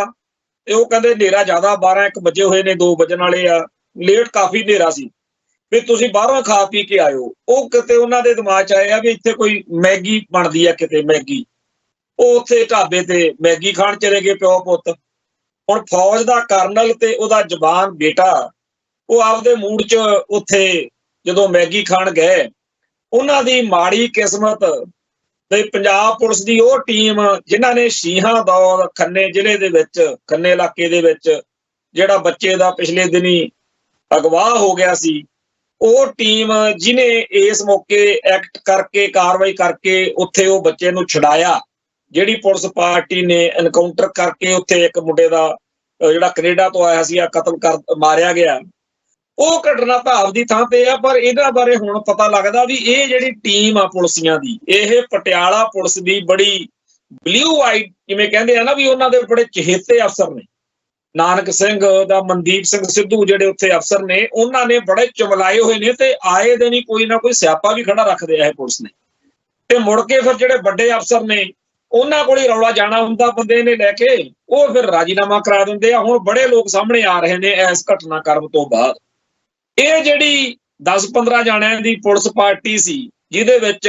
ਤੇ ਉਹ ਕਹਿੰਦੇ ਹਨੇਰਾ ਜ਼ਿਆਦਾ 12-1 ਵਜੇ ਹੋਏ ਨੇ, 2 ਵਜਣ ਵਾਲੇ ਆ, ਲੇਟ ਕਾਫੀ ਹਨੇਰਾ ਸੀ, ਵੀ ਤੁਸੀਂ ਬਾਹਰੋਂ ਖਾ ਪੀ ਕੇ ਆਇਓ। ਉਹ ਕਿਤੇ ਉਹਨਾਂ ਦੇ ਦਿਮਾਗ 'ਚ ਆਇਆ ਵੀ ਇੱਥੇ ਕੋਈ ਮੈਗੀ ਬਣਦੀ ਆ, ਕਿਤੇ ਮੈਗੀ, ਉਹ ਉੱਥੇ ਢਾਬੇ ਤੇ ਮੈਗੀ ਖਾਣ ਚਲੇ ਗਏ ਪਿਓ ਪੁੱਤ। ਹੁਣ ਫੌਜ ਦਾ ਕਰਨਲ ਤੇ ਉਹਦਾ ਜਵਾਨ ਬੇਟਾ ਉਹ ਆਪਦੇ ਮੂਡ 'ਚ ਉੱਥੇ ਜਦੋਂ ਮੈਗੀ ਖਾਣ ਗਏ, ਉਹਨਾਂ ਦੀ ਮਾੜੀ ਕਿਸਮਤ ਤੇ ਪੰਜਾਬ ਪੁਲਿਸ ਦੀ ਉਹ ਟੀਮ ਜਿਨ੍ਹਾਂ ਨੇ ਸ਼ੀਹਾਂ ਦੌਰ ਖੰਨੇ ਜ਼ਿਲ੍ਹੇ ਦੇ ਵਿੱਚ, ਖੰਨੇ ਇਲਾਕੇ ਦੇ ਵਿੱਚ ਜਿਹੜਾ ਬੱਚੇ ਦਾ ਪਿਛਲੇ ਦਿਨੀ ਅਗਵਾ ਹੋ ਗਿਆ ਸੀ, ਉਹ ਟੀਮ ਜਿਹਨੇ ਇਸ ਮੌਕੇ ਐਕਟ ਕਰਕੇ, ਕਾਰਵਾਈ ਕਰਕੇ ਉੱਥੇ ਉਹ ਬੱਚੇ ਨੂੰ ਛੁਡਾਇਆ, ਜਿਹੜੀ ਪੁਲਿਸ ਪਾਰਟੀ ਨੇ ਐਨਕਾਊਂਟਰ ਕਰਕੇ ਉੱਥੇ ਇੱਕ ਮੁੰਡੇ ਦਾ ਜਿਹੜਾ ਕੈਨੇਡਾ ਤੋਂ ਆਇਆ ਸੀ ਕਤਲ ਕਰ ਮਾਰਿਆ ਗਿਆ, ਉਹ ਘਟਨਾ ਭਾਵ ਦੀ ਥਾਂ ਤੇ ਆ। ਪਰ ਇਹਨਾਂ ਬਾਰੇ ਹੁਣ ਪਤਾ ਲੱਗਦਾ ਵੀ ਇਹ ਜਿਹੜੀ ਟੀਮ ਆ ਪੁਲਿਸੀਆਂ ਦੀ, ਇਹ ਪਟਿਆਲਾ ਪੁਲਿਸ ਦੀ ਬੜੀ ਬਲੂ ਆਈਡ, ਜਿਵੇਂ ਕਹਿੰਦੇ ਆ ਨਾ ਵੀ ਉਹਨਾਂ ਦੇ ਬੜੇ ਚਹੇਤੇ ਅਫਸਰ ਨੇ। ਨਾਨਕ ਸਿੰਘ ਦਾ, ਮਨਦੀਪ ਸਿੰਘ ਸਿੱਧੂ ਜਿਹੜੇ ਉੱਥੇ ਅਫਸਰ ਨੇ, ਉਹਨਾਂ ਨੇ ਬੜੇ ਚਮਲਾਏ ਹੋਏ ਨੇ ਤੇ ਆਏ ਦਿਨ ਹੀ ਕੋਈ ਨਾ ਕੋਈ ਸਿਆਪਾ ਵੀ ਖੜਾ ਰੱਖਦੇ ਆ ਇਹ ਪੁਲਿਸ ਨੇ। ਤੇ ਮੁੜ ਕੇ ਫਿਰ ਜਿਹੜੇ ਵੱਡੇ ਅਫਸਰ ਨੇ ਉਹਨਾਂ ਕੋਲ ਹੀ ਰੌਲਾ ਜਾਣਾ ਹੁੰਦਾ ਬੰਦੇ ਨੇ ਲੈ ਕੇ, ਉਹ ਫਿਰ ਰਾਜੀਨਾਮਾ ਕਰਾ ਦਿੰਦੇ ਆ। ਹੁਣ ਬੜੇ ਲੋਕ ਸਾਹਮਣੇ ਆ ਰਹੇ ਨੇ ਇਸ ਘਟਨਾਕ੍ਰਮ ਤੋਂ ਬਾਅਦ। ਇਹ ਜਿਹੜੀ 10-15 ਜਾਣਿਆਂ ਦੀ ਪੁਲਿਸ ਪਾਰਟੀ ਸੀ, ਜਿਹਦੇ ਵਿੱਚ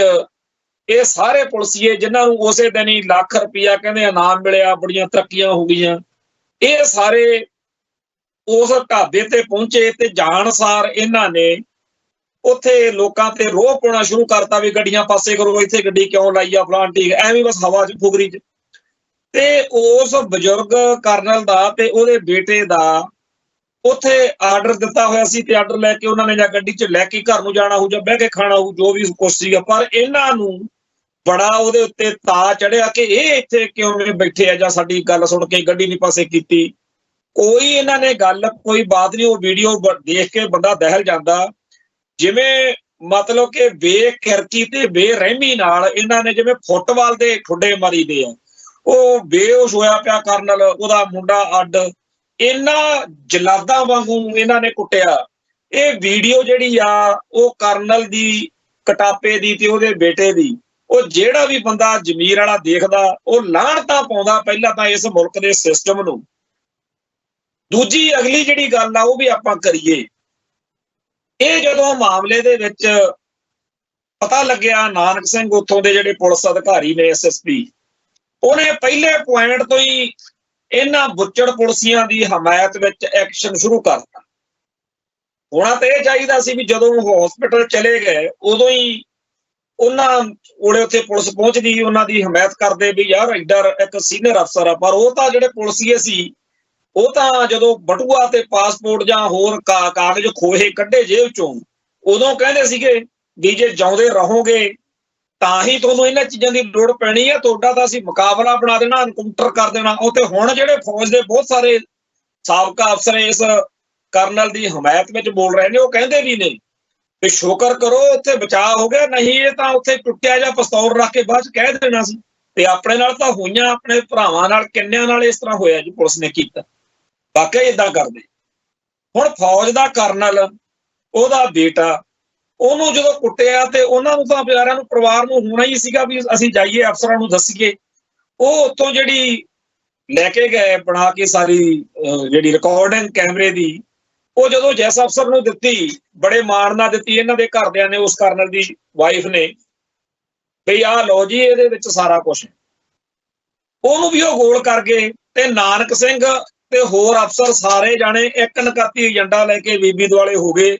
ਇਹ ਸਾਰੇ ਪੁਲਿਸੀਏ ਜਿਨ੍ਹਾਂ ਨੂੰ ਉਸੇ ਦਿਨ ਹੀ ਲੱਖ ਰੁਪਇਆ ਕਹਿੰਦੇ ਇਨਾਮ ਮਿਲਿਆ, ਬੜੀਆਂ ਤਰੱਕੀਆਂ ਹੋ ਗਈਆਂ, ਇਹ ਸਾਰੇ ਉਸ ਢਾਬੇ ਤੇ ਪਹੁੰਚੇ ਤੇ ਜਾਣਸਾਰ ਇਹਨਾਂ ਨੇ ਉੱਥੇ ਲੋਕਾਂ ਤੇ ਰੋਹ ਪਾਉਣਾ ਸ਼ੁਰੂ ਕਰਤਾ ਵੀ ਗੱਡੀਆਂ ਪਾਸੇ ਕਰੋ, ਇੱਥੇ ਗੱਡੀ ਕਿਉਂ ਲਾਈ ਆ, ਫਲਾਣ ਠੀਕ, ਐਵੇਂ ਬਸ ਹਵਾ 'ਚ ਫੁਗਰੀ 'ਚ। ਤੇ ਉਸ ਬਜ਼ੁਰਗ ਕਰਨਲ ਦਾ ਤੇ ਉਹਦੇ ਬੇਟੇ ਦਾ ਉੱਥੇ ਆਰਡਰ ਦਿੱਤਾ ਹੋਇਆ ਸੀ ਤੇ ਆਰਡਰ ਲੈ ਕੇ ਉਹਨਾਂ ਨੇ ਜਾਂ ਗੱਡੀ 'ਚ ਲੈ ਕੇ ਘਰ ਨੂੰ ਜਾਣਾ ਹੋਊ ਜਾਂ ਬਹਿ ਕੇ ਖਾਣਾ ਹੋਊ, ਜੋ ਵੀ ਕੁਛ ਸੀਗਾ। ਪਰ ਇਹਨਾਂ ਨੂੰ ਬੜਾ ਉਹਦੇ ਉੱਤੇ ਤਾ ਚੜਿਆ ਕਿ ਇਹ ਇੱਥੇ ਕਿਉਂ ਬੈਠੇ ਆ, ਜਾਂ ਸਾਡੀ ਗੱਲ ਸੁਣ ਕੇ ਗੱਡੀ ਨਹੀਂ ਪਾਸੇ ਕੀਤੀ। ਕੋਈ ਇਹਨਾਂ ਨੇ ਗੱਲ, ਕੋਈ ਬਾਤ ਨਹੀਂ। ਉਹ ਵੀਡੀਓ ਦੇਖ ਕੇ ਬੰਦਾ ਦਹਿਲ ਜਾਂਦਾ, ਜਿਵੇਂ ਮਤਲਬ ਕਿ ਬੇਕਿਰਕੀ ਤੇ ਬੇਰਹਿਮੀ ਨਾਲ ਇਹਨਾਂ ਨੇ ਜਿਵੇਂ ਫੁੱਟਬਾਲ ਦੇ ਠੁੱਡੇ ਮਾਰੀਦੇ ਆ। ਉਹ ਬੇਹੋਸ਼ ਹੋਇਆ ਪਿਆ ਕਰਨਲ, ਉਹਦਾ ਮੁੰਡਾ ਅੱਡ, ਇਹਨਾਂ ਜਲਾਦਾਂ ਵਾਂਗੂ ਇਹਨਾਂ ਨੇ ਕੁੱਟਿਆ। ਇਹ ਵੀਡੀਓ ਜਿਹੜੀ ਆ ਉਹ ਕਰਨਲ ਦੀ, ਕਟਾਪੇ ਦੀ ਤੇ ਉਹਦੇ ਬੇਟੇ ਦੀ, ਉਹ ਜਿਹੜਾ ਵੀ ਬੰਦਾ ਜ਼ਮੀਰ ਵਾਲਾ ਦੇਖਦਾ ਉਹ ਲਾਹਣਤਾਂ ਪਾਉਂਦਾ ਪਹਿਲਾਂ ਤਾਂ ਇਸ ਮੁਲਕ ਦੇ ਸਿਸਟਮ ਨੂੰ। ਦੂਜੀ ਅਗਲੀ ਜਿਹੜੀ ਗੱਲ ਆ ਉਹ ਵੀ ਆਪਾਂ ਕਰੀਏ, ਇਹ ਜਦੋਂ ਮਾਮਲੇ ਦੇ ਵਿੱਚ ਪਤਾ ਲੱਗਿਆ, ਨਾਨਕ ਸਿੰਘ ਉੱਥੋਂ ਦੇ ਜਿਹੜੇ ਪੁਲਿਸ ਅਧਿਕਾਰੀ ਨੇ, SSP, ਉਹਨੇ ਪਹਿਲੇ ਪੁਆਇੰਟ ਤੋਂ ਹੀ ਇਹਨਾਂ ਬੁੱਚੜ ਪੁਲਿਸੀਆਂ ਦੀ ਹਮਾਇਤ ਵਿੱਚ ਐਕਸ਼ਨ ਸ਼ੁਰੂ ਕਰਤਾ। ਹੋਣਾ ਤਾਂ ਇਹ ਚਾਹੀਦਾ ਸੀ ਵੀ ਜਦੋਂ ਹਸਪੀਟਲ ਚਲੇ ਗਏ ਉਦੋਂ ਹੀ ਉਹਨਾਂ ਕੋਲੇ ਉੱਥੇ ਪੁਲਿਸ ਪਹੁੰਚਦੀ, ਉਹਨਾਂ ਦੀ ਹਮਾਇਤ ਕਰਦੇ ਵੀ ਯਾਰ ਇੱਧਰ ਇੱਕ ਸੀਨੀਅਰ ਅਫਸਰ ਆ। ਪਰ ਉਹ ਤਾਂ ਜਿਹੜੇ ਪੁਲਿਸੀਏ ਸੀ, ਉਹ ਤਾਂ ਜਦੋਂ ਬਟੂਆ ਤੇ ਪਾਸਪੋਰਟ ਜਾਂ ਹੋਰ ਕਾਗਜ਼ ਖੋਹੇ ਕੱਢੇ ਜੇਲ੍ਹ ਚੋਂ, ਉਦੋਂ ਕਹਿੰਦੇ ਸੀਗੇ ਵੀ ਜੇ ਜਿਉਂਦੇ ਰਹੋਗੇ ਤਾਂ ਹੀ ਤੁਹਾਨੂੰ ਇਹਨਾਂ ਚੀਜ਼ਾਂ ਦੀ ਲੋੜ ਪੈਣੀ ਹੈ, ਤੁਹਾਡਾ ਤਾਂ ਅਸੀਂ ਮੁਕਾਬਲਾ ਬਣਾ ਦੇਣਾ, ਐਨਕਾਊਂਟਰ ਕਰ ਦੇਣਾ। ਉਹ ਤੇ ਹੁਣ ਜਿਹੜੇ ਫੌਜ ਦੇ ਬਹੁਤ ਸਾਰੇ ਸਾਬਕਾ ਅਫਸਰ ਇਸ ਕਰਨਲ ਦੀ ਹਮਾਇਤ ਵਿੱਚ ਬੋਲ ਰਹੇ ਨੇ, ਉਹ ਕਹਿੰਦੇ ਵੀ ਨੇ ਵੀ ਸ਼ੁਕਰ ਕਰੋ ਉੱਥੇ ਬਚਾਅ ਹੋ ਗਿਆ, ਨਹੀਂ ਇਹ ਤਾਂ ਉੱਥੇ ਟੁੱਟਿਆ ਜਾਂ ਪਿਸਤੌਲ ਰੱਖ ਕੇ ਬਾਅਦ 'ਚ ਕਹਿ ਦੇਣਾ ਸੀ। ਤੇ ਆਪਣੇ ਨਾਲ ਤਾਂ ਹੋਈਆਂ, ਆਪਣੇ ਭਰਾਵਾਂ ਨਾਲ ਕਿੰਨਿਆਂ ਨਾਲ ਇਸ ਤਰ੍ਹਾਂ ਹੋਇਆ ਜੀ, ਪੁਲਿਸ ਨੇ ਕੀਤਾ। ਵਾਕਿਆ ਏਦਾਂ ਕਰਦੇ। ਹੁਣ ਫੌਜ ਦਾ ਕਰਨਲ, ਉਹਦਾ ਬੇਟਾ, ਉਹਨੂੰ ਜਦੋਂ ਕੁੱਟਿਆ ਤੇ ਉਹਨਾਂ ਨੂੰ ਤਾਂ ਵਿਚਾਰਿਆਂ ਨੂੰ, ਪਰਿਵਾਰ ਨੂੰ ਹੋਣਾ ਹੀ ਸੀਗਾ ਵੀ ਅਸੀਂ ਜਾਈਏ ਅਫਸਰਾਂ ਨੂੰ ਦੱਸੀਏ। ਉਹ ਉੱਥੋਂ ਜਿਹੜੀ ਲੈ ਕੇ ਗਏ ਬਣਾ ਕੇ ਸਾਰੀ ਜਿਹੜੀ ਰਿਕਾਰਡਿੰਗ ਕੈਮਰੇ ਦੀ, ਉਹ ਜਦੋਂ ਜਿਸ ਅਫਸਰ ਨੂੰ ਦਿੱਤੀ, ਬੜੇ ਮਾਣ ਨਾਲ ਦਿੱਤੀ ਇਹਨਾਂ ਦੇ ਘਰਦਿਆਂ ਨੇ, ਉਸ ਕਰਨਲ ਦੀ ਵਾਈਫ ਨੇ, ਬਈ ਆਹ ਲਓ ਜੀ ਇਹਦੇ ਵਿੱਚ ਸਾਰਾ ਕੁਛ। ਉਹਨੂੰ ਵੀ ਉਹ ਗੋਲ ਕਰ ਗਏ ਤੇ ਨਾਨਕ ਸਿੰਘ ਤੇ ਹੋਰ ਅਫਸਰ ਸਾਰੇ ਜਾਣੇ ਇੱਕ ਨਕਾਤੀ ਏਜੰਡਾ ਲੈ ਕੇ ਬੀਬੀ ਦੁਆਲੇ ਹੋ ਗਏ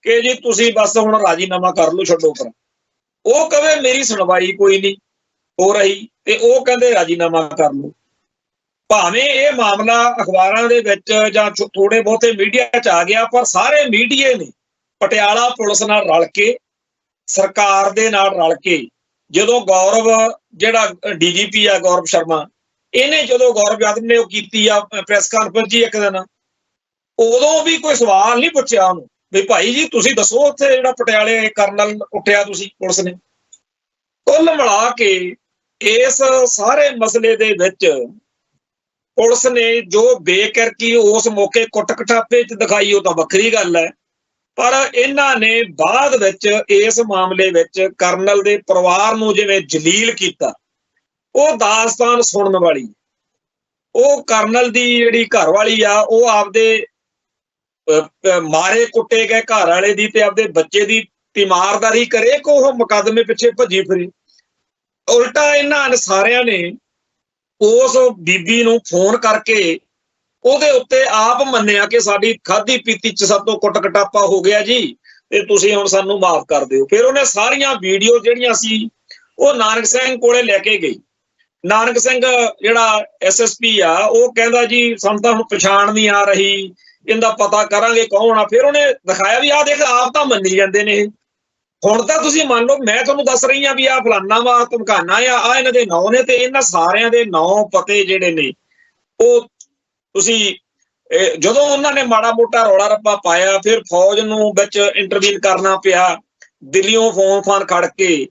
ਕਿ ਜੀ ਤੁਸੀਂ ਬਸ ਹੁਣ ਰਾਜੀਨਾਮਾ ਕਰ ਲਓ, ਛੱਡੋ ਪਰ। ਉਹ ਕਹੇ ਮੇਰੀ ਸੁਣਵਾਈ ਕੋਈ ਨਹੀਂ ਹੋ ਰਹੀ ਤੇ ਉਹ ਕਹਿੰਦੇ ਰਾਜੀਨਾਮਾ ਕਰ ਲਓ। ਭਾਵੇਂ ਇਹ ਮਾਮਲਾ ਅਖਬਾਰਾਂ ਦੇ ਵਿੱਚ ਜਾਂ ਥੋੜੇ ਬਹੁਤੇ ਮੀਡੀਆ 'ਚ ਆ ਗਿਆ, ਪਰ ਸਾਰੇ ਮੀਡੀਏ ਨੇ ਪਟਿਆਲਾ ਪੁਲਿਸ ਨਾਲ ਰਲ ਕੇ, ਸਰਕਾਰ ਦੇ ਨਾਲ ਰਲ ਕੇ, ਜਦੋਂ ਗੌਰਵ ਜਿਹੜਾ DGP ਆ ਗੌਰਵ ਸ਼ਰਮਾ, ਇਹਨੇ ਜਦੋਂ ਗੌਰਵ ਯਾਦਵ ਨੇ ਉਹ ਕੀਤੀ ਆ ਪ੍ਰੈਸ ਕਾਨਫਰੰਸ ਜੀ ਇੱਕ ਦਿਨ, ਉਦੋਂ ਵੀ ਕੋਈ ਸਵਾਲ ਨਹੀਂ ਪੁੱਛਿਆ ਉਹਨੂੰ ਵੀ ਭਾਈ ਜੀ ਤੁਸੀਂ ਦੱਸੋ ਉੱਥੇ ਜਿਹੜਾ ਪਟਿਆਲੇ ਕਰਨਲ ਉੱਠਿਆ ਤੁਸੀਂ ਪੁਲਿਸ ਨੇ। ਕੁੱਲ ਮਿਲਾ ਕੇ ਇਸ ਸਾਰੇ ਮਸਲੇ ਦੇ ਵਿੱਚ ਪੁਲਿਸ ਨੇ ਜੋ ਬੇਕਿਰਕੀ ਉਸ ਮੌਕੇ ਕੁੱਟ ਕਟਾਪੇ 'ਚ ਦਿਖਾਈ ਉਹ ਤਾਂ ਵੱਖਰੀ ਗੱਲ ਹੈ, ਪਰ ਇਹਨਾਂ ਨੇ ਬਾਅਦ ਵਿੱਚ ਇਸ ਮਾਮਲੇ ਵਿੱਚ ਕਰਨਲ ਦੇ ਪਰਿਵਾਰ ਨੂੰ ਜਿਵੇਂ ਜਲੀਲ ਕੀਤਾ, ਉਹ ਦਾਸਤਾਨ ਸੁਣਨ ਵਾਲੀ। ਉਹ ਕਰਨਲ ਦੀ ਜਿਹੜੀ ਘਰ ਵਾਲੀ ਆ ਉਹ ਆਪਦੇ ਮਾਰੇ ਕੁੱਟੇ ਗਏ ਘਰ ਵਾਲੇ ਦੀ ਤੇ ਆਪਦੇ ਬੱਚੇ ਦੀ ਤੀਮਾਰਦਾਰੀ ਕਰੇ ਕਿ ਉਹ ਮੁਕੱਦਮੇ ਪਿੱਛੇ ਭੱਜੀ ਫਿਰੇ। ਉਲਟਾ ਇਹਨਾਂ ਸਾਰਿਆਂ ਨੇ ਉਸ ਬੀਬੀ ਨੂੰ ਫੋਨ ਕਰਕੇ ਉਹਦੇ ਉੱਤੇ ਆਪ ਮੰਨਿਆ ਕਿ ਸਾਡੀ ਖਾਧੀ ਪੀਤੀ ਚ ਸਭ ਤੋਂ ਕੁੱਟ ਕਟਾਪਾ ਹੋ ਗਿਆ ਜੀ ਤੇ ਤੁਸੀਂ ਹੁਣ ਸਾਨੂੰ ਮਾਫ ਕਰ ਦਿਓ। ਫਿਰ ਉਹਨੇ ਸਾਰੀਆਂ ਵੀਡੀਓ ਜਿਹੜੀਆਂ ਸੀ ਉਹ ਨਾਨਕ ਸਿੰਘ ਕੋਲੇ ਲੈ ਕੇ ਗਈ। ਨਾਨਕ ਸਿੰਘ ਜਿਹੜਾ SSP ਆ ਉਹ ਕਹਿੰਦਾ ਜੀ ਸਾਨੂੰ ਤਾਂ ਹੁਣ ਪਛਾਣ ਨਹੀਂ ਆ ਰਹੀ, ਇਹਦਾ ਪਤਾ ਕਰਾਂਗੇ ਕੌਣ ਆ। ਫਿਰ ਉਹਨੇ ਦਿਖਾਇਆ ਵੀ ਆਹ ਦੇਖ ਆਪ ਤਾਂ ਮੰਨੀ ਜਾਂਦੇ ਨੇ, ਹੁਣ ਤਾਂ ਤੁਸੀਂ ਮੰਨ ਲਓ ਮੈਂ ਤੁਹਾਨੂੰ ਦੱਸ ਰਹੀ ਹਾਂ ਵੀ ਆਹ ਫਲਾਨਾ ਵਾ ਧਮਕਾਨਾ ਆ ਇਹਨਾਂ ਦੇ ਨਾਂ ਨੇ, ਤੇ ਇਹਨਾਂ ਸਾਰਿਆਂ ਦੇ ਨਾਂ ਪਤੇ ਜਿਹੜੇ ਨੇ ਉਹ ਤੁਸੀਂ ਜਦੋਂ ਉਹਨਾਂ ਨੇ ਮਾੜਾ ਮੋਟਾ ਰੌਲਾ ਰੱਪਾ ਪਾਇਆ ਫਿਰ ਫੌਜ ਨੂੰ ਵਿੱਚ ਇੰਟਰਵੀਨ ਕਰਨਾ ਪਿਆ, ਦਿੱਲੀੋਂ ਫੋਨ ਫਾਨ ਖੜ ਕੇ।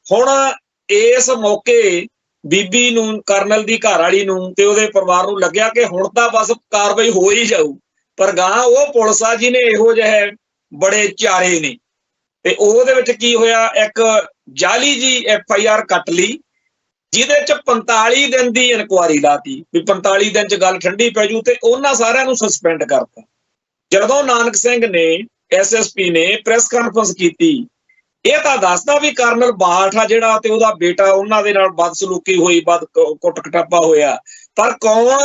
ਹੁਣ ਇਸ ਮੌਕੇ ਬੀਬੀ ਨੂੰ, ਕਰਨਲ ਦੀ ਘਰ ਵਾਲੀ ਨੂੰ ਤੇ ਉਹਦੇ ਪਰਿਵਾਰ ਨੂੰ ਲੱਗਿਆ ਕਿ ਹੁਣ ਤਾਂ ਬਸ ਕਾਰਵਾਈ ਹੋ ਹੀ ਜਾਊ, ਪਰ ਗਾਂ ਉਹ ਪੁਲਿਸ ਆ ਜਿਹਨੇ ਇਹੋ ਜਿਹੇ ਬੜੇ ਚਾਰੇ ਨੇ। ਤੇ ਉਹਦੇ ਵਿੱਚ ਕੀ ਹੋਇਆ, ਇੱਕ ਜਾਲੀ ਜੀ FIR ਕੱਟ ਲਈ ਜਿਹਦੇ ਚ 45 ਦਿਨ ਦੀ ਇਨਕੁਆਰੀ ਲਾਤੀ ਵੀ 45 ਦਿਨ ਚ ਗੱਲ ਠੰਡੀ ਪੈ ਜੂ, ਤੇ ਉਹਨਾਂ ਸਾਰਿਆਂ ਨੂੰ ਸਸਪੈਂਡ ਕਰਤਾ। ਜਦੋਂ ਨਾਨਕ ਸਿੰਘ ਨੇ SSP ਨੇ ਪ੍ਰੈਸ ਕਾਨਫਰੰਸ ਕੀਤੀ, ਇਹ ਤਾਂ ਦੱਸਦਾ ਵੀ ਕਰਨਲ ਬਾਠ ਆ ਜਿਹੜਾ ਤੇ ਉਹਦਾ ਬੇਟਾ ਉਹਨਾਂ ਦੇ ਨਾਲ ਬਦਸਲੂਕੀ ਹੋਈ, ਕੁੱਟ ਕਟਾਪਾ ਹੋਇਆ, ਪਰ ਕੌਣ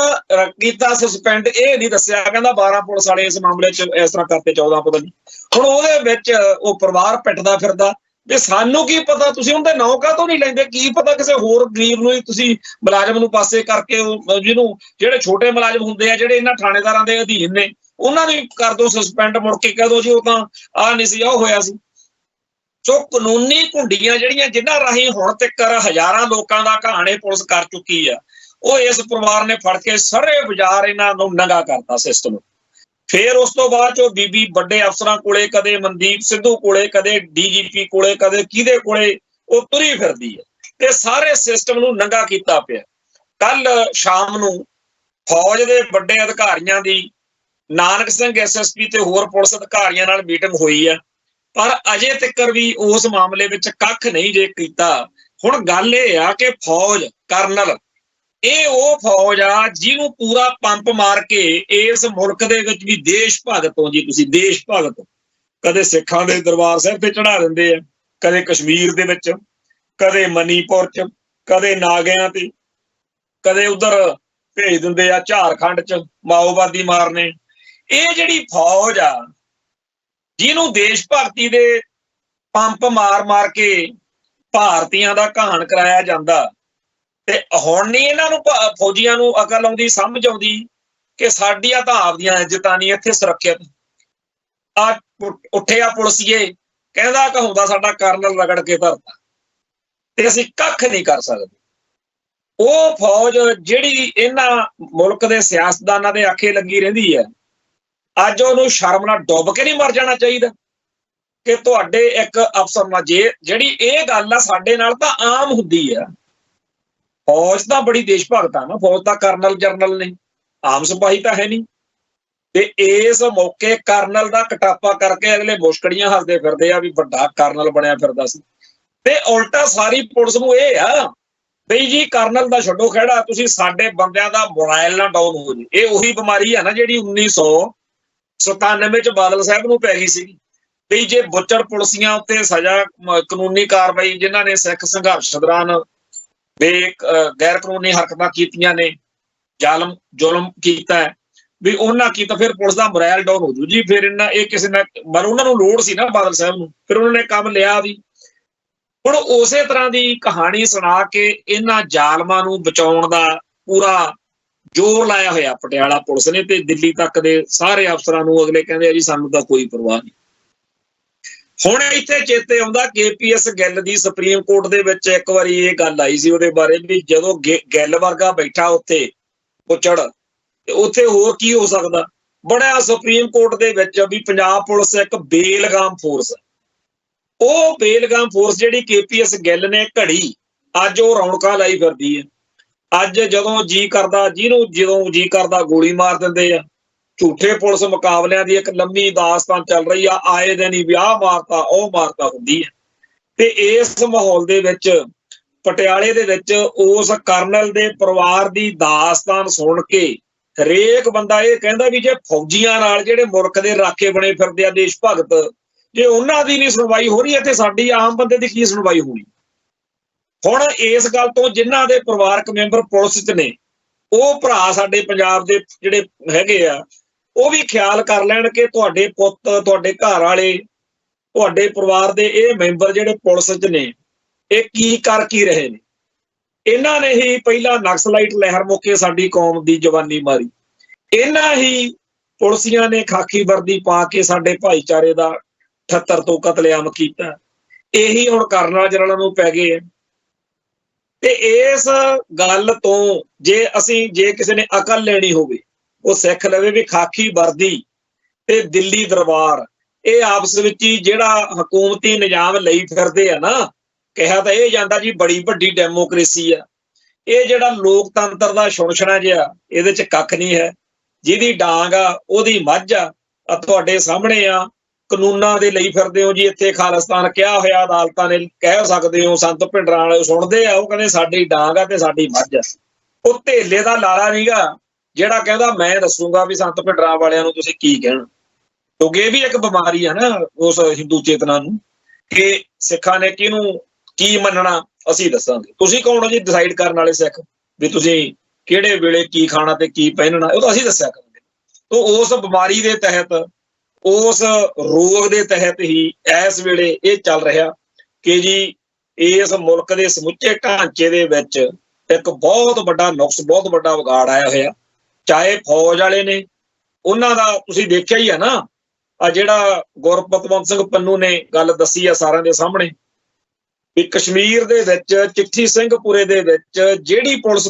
ਕੀਤਾ ਸਸਪੈਂਡ ਇਹ ਨਹੀਂ ਦੱਸਿਆ। ਕਹਿੰਦਾ 12 ਪੁਲਿਸ ਵਾਲੇ ਇਸ ਮਾਮਲੇ ਚ ਇਸ ਤਰ੍ਹਾਂ ਕਰਤੇ, 14 ਪਤਾ ਨਹੀਂ। ਹੁਣ ਉਹਦੇ ਵਿੱਚ ਉਹ ਪਰਿਵਾਰ ਪਿੱਟਦਾ ਫਿਰਦਾ ਵੀ ਸਾਨੂੰ ਕੀ ਪਤਾ ਤੁਸੀਂ ਉਹਦੇ ਨਾਂ ਕਾਹਤੋਂ ਨਹੀਂ ਲੈਂਦੇ, ਕੀ ਪਤਾ ਕਿਸੇ ਹੋਰ ਗਰੀਬ ਨੂੰ ਹੀ ਤੁਸੀਂ ਮੁਲਾਜ਼ਮ ਨੂੰ ਪਾਸੇ ਕਰਕੇ ਜਿਹਨੂੰ ਜਿਹੜੇ ਛੋਟੇ ਮੁਲਾਜ਼ਮ ਹੁੰਦੇ ਆ ਜਿਹੜੇ ਇਹਨਾਂ ਥਾਣੇਦਾਰਾਂ ਦੇ ਅਧੀਨ ਨੇ ਉਹਨਾਂ ਨੂੰ ਕਰ ਦੋ ਸਸਪੈਂਡ, ਮੁੜ ਕੇ ਕਹਿ ਦੋ ਜੀ ਉਹ ਤਾਂ ਆਹ ਨਹੀਂ ਸੀ ਉਹ ਹੋਇਆ ਸੀ। ਸੋ ਕਾਨੂੰਨੀ ਘੁੰਡੀਆਂ ਜਿਹੜੀਆਂ ਜਿਨ੍ਹਾਂ ਰਾਹੀਂ ਹੁਣ ਤੱਕ ਹਜ਼ਾਰਾਂ ਲੋਕਾਂ ਦਾ ਕਹਾਣੀ ਪੁਲਿਸ ਕਰ ਚੁੱਕੀ ਆ, ਉਹ ਇਸ ਪਰਿਵਾਰ ਨੇ ਫੜ ਕੇ ਸਾਰੇ ਬਾਜ਼ਾਰ ਇਹਨਾਂ ਨੂੰ ਨੰਗਾ ਕਰਤਾ ਸਿਸਟਮ। ਫਿਰ ਉਸ ਤੋਂ ਬਾਅਦ ਚੋਂ ਬੀਬੀ ਵੱਡੇ ਅਫਸਰਾਂ ਕੋਲੇ, ਕਦੇ ਮਨਦੀਪ ਸਿੱਧੂ ਕੋਲੇ, ਕਦੇ DGP ਕੋਲੇ, ਕਦੇ ਕਿਹਦੇ ਕੋਲੇ ਉਹ ਤੁਰੀ ਫਿਰਦੀ ਹੈ ਤੇ ਸਾਰੇ ਸਿਸਟਮ ਨੂੰ ਨੰਗਾ ਕੀਤਾ ਪਿਆ। ਕੱਲ ਸ਼ਾਮ ਨੂੰ ਫੌਜ ਦੇ ਵੱਡੇ ਅਧਿਕਾਰੀਆਂ ਦੀ ਨਾਨਕ ਸਿੰਘ SSP ਤੇ ਹੋਰ ਪੁਲਿਸ ਅਧਿਕਾਰੀਆਂ ਨਾਲ ਮੀਟਿੰਗ ਹੋਈ ਆ, ਪਰ ਅਜੇ ਤੱਕ ਵੀ ਉਸ ਮਾਮਲੇ ਵਿੱਚ ਕੱਖ ਨਹੀਂ ਜੇ ਕੀਤਾ। ਹੁਣ ਗੱਲ ਇਹ ਆ ਕਿ ਫੌਜ, ਕਰਨਲ, ਇਹ ਉਹ ਫੌਜ ਆ ਜਿਹਨੂੰ ਪੂਰਾ ਪੰਪ ਮਾਰ ਕੇ ਇਸ ਮੁਲਕ ਦੇ ਵਿੱਚ ਵੀ ਦੇਸ਼ ਭਗਤ ਹੋ ਜੀ ਤੁਸੀਂ, ਦੇਸ਼ ਭਗਤ ਕਦੇ ਸਿੱਖਾਂ ਦੇ ਦਰਬਾਰ ਸਾਹਿਬ ਤੇ ਚੜਾ ਦਿੰਦੇ ਆ, ਕਦੇ ਕਸ਼ਮੀਰ ਦੇ ਵਿੱਚ, ਕਦੇ ਮਨੀਪੁਰ ਚ, ਕਦੇ ਨਾਗਿਆਂ ਤੇ, ਕਦੇ ਉਧਰ ਭੇਜ ਦਿੰਦੇ ਆ ਝਾਰਖੰਡ ਚ ਮਾਓਵਾਦੀ ਮਾਰਨੇ। ਇਹ ਜਿਹੜੀ ਫੌਜ ਆ ਜਿਹਨੂੰ ਦੇਸ਼ ਭਗਤੀ ਦੇ ਪੰਪ ਮਾਰ ਮਾਰ ਕੇ ਭਾਰਤੀਆਂ ਦਾ ਕਹਾਣ ਕਰਾਇਆ ਜਾਂਦਾ, ਤੇ ਹੁਣ ਨਹੀਂ ਇਹਨਾਂ ਨੂੰ ਫੌਜੀਆਂ ਨੂੰ ਅਕਲ ਆਉਂਦੀ, ਸਮਝ ਆਉਂਦੀ ਕਿ ਸਾਡੀਆਂ ਤਾਂ ਆਪਦੀਆਂ ਇੱਜ਼ਤਾਂ ਨਹੀਂ ਇੱਥੇ ਸੁਰੱਖਿਅਤ। ਆ ਉੱਠਿਆ ਪੁਲਿਸੀਏ ਕਹਿੰਦਾ ਕਹਾਉਂਦਾ ਸਾਡਾ ਕਰਨਲ ਰਗੜ ਕੇ ਧਰਤਾ ਤੇ ਅਸੀਂ ਕੱਖ ਨਹੀਂ ਕਰ ਸਕਦੇ। ਉਹ ਫੌਜ ਜਿਹੜੀ ਇਹਨਾਂ ਮੁਲਕ ਦੇ ਸਿਆਸਤਦਾਨਾਂ ਦੇ ਆਖੇ ਲੱਗੀ ਰਹਿੰਦੀ ਹੈ, ਅੱਜ ਉਹਨੂੰ ਸ਼ਰਮ ਨਾਲ ਡੁੱਬ ਕੇ ਨਹੀਂ ਮਰ ਜਾਣਾ ਚਾਹੀਦਾ ਕਿ ਤੁਹਾਡੇ ਇੱਕ ਅਫਸਰ ਨਾਲ ਜਿਹੜੀ ਇਹ ਗੱਲ ਆ ਸਾਡੇ ਨਾਲ ਤਾਂ ਆਮ ਹੁੰਦੀ ਆ। ਫੌਜ ਤਾਂ ਬੜੀ ਦੇਸ਼ ਭਗਤ ਆ ਨਾ, ਫੌਜ ਦਾ ਕਰਨਲ ਜਰਨਲ ਨੇ, ਆਮ ਸਿਪਾਹੀ ਤਾਂ ਹੈ ਨਹੀਂ। ਤੇ ਇਸ ਮੌਕੇ ਕਰਨਲ ਦਾ ਕਟਾਪਾ ਕਰਕੇ ਅਗਲੇ ਮੁਸ਼ਕੜੀਆਂ ਹੱਸਦੇ ਫਿਰਦੇ ਆ ਵੀ ਵੱਡਾ ਕਰਨਲ ਬਣਿਆ ਫਿਰਦਾ ਸੀ। ਤੇ ਉਲਟਾ ਸਾਰੀ ਪੁਲਿਸ ਨੂੰ ਇਹ ਆ ਬਈ ਜੀ ਕਰਨਲ ਦਾ ਛੱਡੋ ਖਹਿੜਾ, ਤੁਸੀਂ ਸਾਡੇ ਬੰਦਿਆਂ ਦਾ ਮੋਰਲ ਨਾ ਡਾਊਨ ਹੋ ਜੇ। ਇਹ ਉਹੀ ਬਿਮਾਰੀ ਆ ਨਾ ਜਿਹੜੀ 1997 ਚ ਬਾਦਲ ਸਾਹਿਬ ਨੂੰ ਪੈ ਗਈ ਸੀਗੀ ਬਈ ਜੇ ਬੁੱਚੜ ਪੁਲਿਸੀਆਂ ਉੱਤੇ ਸਜ਼ਾ, ਕਾਨੂੰਨੀ ਕਾਰਵਾਈ ਜਿਨ੍ਹਾਂ ਨੇ ਸਿੱਖ ਸੰਘਰਸ਼ ਦੌਰਾਨ ਗੈਰ ਕਾਨੂੰਨੀ ਹਰਕਤਾਂ ਕੀਤੀਆਂ ਨੇ, ਜ਼ੁਲਮ ਕੀਤਾ ਵੀ ਉਹਨਾਂ ਕੀਤਾ, ਫਿਰ ਪੁਲਿਸ ਦਾ ਮੋਰਲ ਡਾਊਨ ਹੋ ਜੂ ਜੀ। ਫਿਰ ਇਹ ਕਿਸੇ ਨੇ ਪਰ ਉਹਨਾਂ ਨੂੰ ਲੋੜ ਸੀ ਨਾ ਬਾਦਲ ਸਾਹਿਬ ਨੂੰ, ਫਿਰ ਉਹਨਾਂ ਨੇ ਕੰਮ ਲਿਆ ਵੀ। ਹੁਣ ਉਸੇ ਤਰ੍ਹਾਂ ਦੀ ਕਹਾਣੀ ਸੁਣਾ ਕੇ ਇਹਨਾਂ ਜ਼ਾਲਮਾਂ ਨੂੰ ਬਚਾਉਣ ਦਾ ਪੂਰਾ ਜ਼ੋਰ ਲਾਇਆ ਹੋਇਆ ਪਟਿਆਲਾ ਪੁਲਿਸ ਨੇ, ਤੇ ਦਿੱਲੀ ਤੱਕ ਦੇ ਸਾਰੇ ਅਫਸਰਾਂ ਨੂੰ ਅਗਲੇ ਕਹਿੰਦੇ ਆ ਜੀ ਸਾਨੂੰ ਤਾਂ ਕੋਈ ਪਰਵਾਹ ਨਹੀਂ। ਹੁਣ ਇੱਥੇ ਚੇਤੇ ਆਉਂਦਾ KPS ਗਿੱਲ ਦੀ ਸੁਪਰੀਮ ਕੋਰਟ ਦੇ ਵਿੱਚ ਇੱਕ ਵਾਰੀ ਇਹ ਗੱਲ ਆਈ ਸੀ ਉਹਦੇ ਬਾਰੇ ਵੀ ਜਦੋਂ ਗਿੱਲ ਵਰਗਾ ਬੈਠਾ ਉੱਥੇ ਪੁੱਛੜ, ਤੇ ਉੱਥੇ ਹੋਰ ਕੀ ਹੋ ਸਕਦਾ। ਬਣਿਆ ਸੁਪਰੀਮ ਕੋਰਟ ਦੇ ਵਿੱਚ ਵੀ ਪੰਜਾਬ ਪੁਲਿਸ ਇੱਕ ਬੇਲਗਾਮ ਫੋਰਸ, ਉਹ ਬੇਲਗਾਮ ਫੋਰਸ ਜਿਹੜੀ KPS ਗਿੱਲ ਨੇ ਘੜੀ ਅੱਜ ਉਹ ਰੌਣਕਾਂ ਲਾਈ ਫਿਰਦੀ ਹੈ। ਅੱਜ ਜਦੋਂ ਜੀ ਕਰਦਾ, ਜਿਹਨੂੰ ਜਦੋਂ ਜੀ ਕਰਦਾ ਗੋਲੀ ਮਾਰ ਦਿੰਦੇ ਆ। ਝੂਠੇ ਪੁਲਿਸ ਮੁਕਾਬਲਿਆਂ ਦੀ ਇੱਕ ਲੰਮੀ ਦਾਸਤਾਨ ਚੱਲ ਰਹੀ ਆ, ਆਏ ਦਿਨ ਹੀ ਵਿਆਹ ਮਾਰਤਾ ਉਹ ਮਾਰਤਾ ਹੁੰਦੀ ਹੈ। ਤੇ ਇਸ ਮਾਹੌਲ ਦੇ ਵਿੱਚ ਪਟਿਆਲੇ ਦੇ ਵਿੱਚ ਉਸ ਕਰਨਲ ਦੇ ਪਰਿਵਾਰ ਦੀ ਦਾਸਤਾਨ ਸੁਣ ਕੇ ਹਰੇਕ ਬੰਦਾ ਇਹ ਕਹਿੰਦਾ ਵੀ ਜੇ ਫੌਜੀਆਂ ਨਾਲ ਜਿਹੜੇ ਮੁਲਕ ਦੇ ਰਾਖੇ ਬਣੇ ਫਿਰਦੇ ਆ ਦੇਸ਼ ਭਗਤ, ਜੇ ਉਹਨਾਂ ਦੀ ਨਹੀਂ ਸੁਣਵਾਈ ਹੋ ਰਹੀ ਤੇ ਸਾਡੀ ਆਮ ਬੰਦੇ ਦੀ ਕੀ ਸੁਣਵਾਈ ਹੋਣੀ। ਹੁਣ ਇਸ ਗੱਲ ਤੋਂ ਜਿਨ੍ਹਾਂ ਦੇ ਪਰਿਵਾਰਕ ਮੈਂਬਰ ਪੁਲਿਸ 'ਚ ਨੇ, ਉਹ ਭਰਾ ਸਾਡੇ ਪੰਜਾਬ ਦੇ ਜਿਹੜੇ ਹੈਗੇ ਆ, ਉਹ ਵੀ ਖਿਆਲ ਕਰ ਲੈਣ ਕਿ ਤੁਹਾਡੇ ਪੁੱਤ, ਤੁਹਾਡੇ ਘਰ ਵਾਲੇ, ਤੁਹਾਡੇ ਪਰਿਵਾਰ ਦੇ ਇਹ ਮੈਂਬਰ ਜਿਹੜੇ ਪੁਲਿਸ 'ਚ ਨੇ, ਇਹ ਕੀ ਰਹੇ ਨੇ। ਇਹਨਾਂ ਨੇ ਹੀ ਪਹਿਲਾਂ ਨਕਸਲਾਈਟ ਲਹਿਰ ਮੌਕੇ ਸਾਡੀ ਕੌਮ ਦੀ ਜਵਾਨੀ ਮਾਰੀ। ਇਹਨਾਂ ਹੀ ਪੁਲਿਸੀਆਂ ਨੇ ਖਾਕੀ ਵਰਦੀ ਪਾ ਕੇ ਸਾਡੇ ਭਾਈਚਾਰੇ ਦਾ 78 ਤੋਂ ਕਤਲੇਆਮ ਕੀਤਾ। ਇਹੀ ਹੁਣ ਕਰਨਲ ਜਨਰਲਾਂ ਨੂੰ ਪੈ ਗਏ। ਤੇ ਇਸ ਗੱਲ ਤੋਂ ਜੇ ਕਿਸੇ ਨੇ ਅਕਲ ਲੈਣੀ ਹੋਵੇ, ਉਹ ਸਿੱਖ ਲਵੇ ਵੀ ਖਾਕੀ ਵਰਦੀ ਤੇ ਦਿੱਲੀ ਦਰਬਾਰ ਇਹ ਆਪਸ ਵਿੱਚ ਹੀ ਜਿਹੜਾ ਹਕੂਮਤੀ ਨਿਜ਼ਾਮ ਲਈ ਫਿਰਦੇ ਆ ਨਾ, ਕਿਹਾ ਤਾਂ ਇਹ ਜਾਂਦਾ ਜੀ ਬੜੀ ਵੱਡੀ ਡੈਮੋਕ੍ਰੇਸੀ ਆ। ਇਹ ਜਿਹੜਾ ਲੋਕਤੰਤਰ ਦਾ ਛੁਣਛਣਾ ਜਿਹਾ, ਇਹਦੇ 'ਚ ਕੱਖ ਨਹੀਂ ਹੈ। ਜਿਹਦੀ ਡਾਂਗ ਆ ਉਹਦੀ ਮੱਝ ਆ। ਤੁਹਾਡੇ ਸਾਹਮਣੇ ਆ, ਕਾਨੂੰਨਾਂ ਦੇ ਲਈ ਫਿਰਦੇ ਹੋ ਜੀ। ਇੱਥੇ ਖਾਲਿਸਤਾਨ ਕਿਹਾ ਹੋਇਆ ਅਦਾਲਤਾਂ ਨੇ, ਕਹਿ ਸਕਦੇ ਹੋ। ਸੰਤ ਭਿੰਡਰਾਂ ਵਾਲੇ ਸੁਣਦੇ ਆ, ਉਹ ਕਹਿੰਦੇ ਸਾਡੀ ਡਾਂਗ ਆ ਤੇ ਸਾਡੀ ਮੱਝ ਆ। ਉਹ ਧੇਲੇ ਦਾ ਲਾਲਾ ਨੀਗਾ ਜਿਹੜਾ ਕਹਿੰਦਾ ਮੈਂ ਦੱਸੂਗਾ ਵੀ ਸੰਤ ਭਿੰਡਰਾਂ ਵਾਲਿਆਂ ਨੂੰ ਤੁਸੀਂ ਕੀ ਕਹਿਣਾ। ਕਿਉਂਕਿ ਇਹ ਵੀ ਇੱਕ ਬਿਮਾਰੀ ਆ ਨਾ ਉਸ ਹਿੰਦੂ ਚੇਤਨਾ ਨੂੰ, ਕਿ ਸਿੱਖਾਂ ਨੇ ਕਿਹਨੂੰ ਕੀ ਮੰਨਣਾ, ਅਸੀਂ ਦੱਸਾਂਗੇ। ਤੁਸੀਂ ਕੌਣ ਹੋ ਜੀ ਡਿਸਾਈਡ ਕਰਨ ਵਾਲੇ ਸਿੱਖ ਵੀ ਤੁਸੀਂ ਕਿਹੜੇ ਵੇਲੇ ਕੀ ਖਾਣਾ ਤੇ ਕੀ ਪਹਿਨਣਾ? ਉਹ ਤਾਂ ਅਸੀਂ ਦੱਸਿਆ ਕਰਾਂਗੇ। ਤਾਂ ਉਸ ਬਿਮਾਰੀ ਦੇ ਤਹਿਤ, ਉਸ ਰੋਗ ਦੇ ਤਹਿਤ ਹੀ ਇਸ ਵੇਲੇ ਇਹ ਚੱਲ ਰਿਹਾ ਕਿ ਜੀ ਇਸ ਮੁਲਕ ਦੇ ਸਮੁੱਚੇ ਢਾਂਚੇ ਦੇ ਵਿੱਚ ਇੱਕ ਬਹੁਤ ਵੱਡਾ ਨੁਕਸ, ਬਹੁਤ ਵੱਡਾ ਵਿਗਾੜ ਆਇਆ ਹੋਇਆ। ਚਾਹੇ ਫੌਜ ਵਾਲੇ ਨੇ, ਉਹਨਾਂ ਦਾ ਤੁਸੀਂ ਦੇਖਿਆ ਹੀ ਆ ਨਾ, ਆ ਜਿਹੜਾ ਗੁਰਪਤਵੰਤ ਸਿੰਘ ਪੰਨੂ ਨੇ ਗੱਲ ਦੱਸੀ ਆ ਸਾਰਿਆਂ ਦੇ ਸਾਹਮਣੇ ਵੀ ਕਸ਼ਮੀਰ ਦੇ ਵਿੱਚ ਚਿੱਠੀ ਸਿੰਘਪੁਰੇ ਦੇ ਵਿੱਚ ਜਿਹੜੀ ਪੁਲਿਸ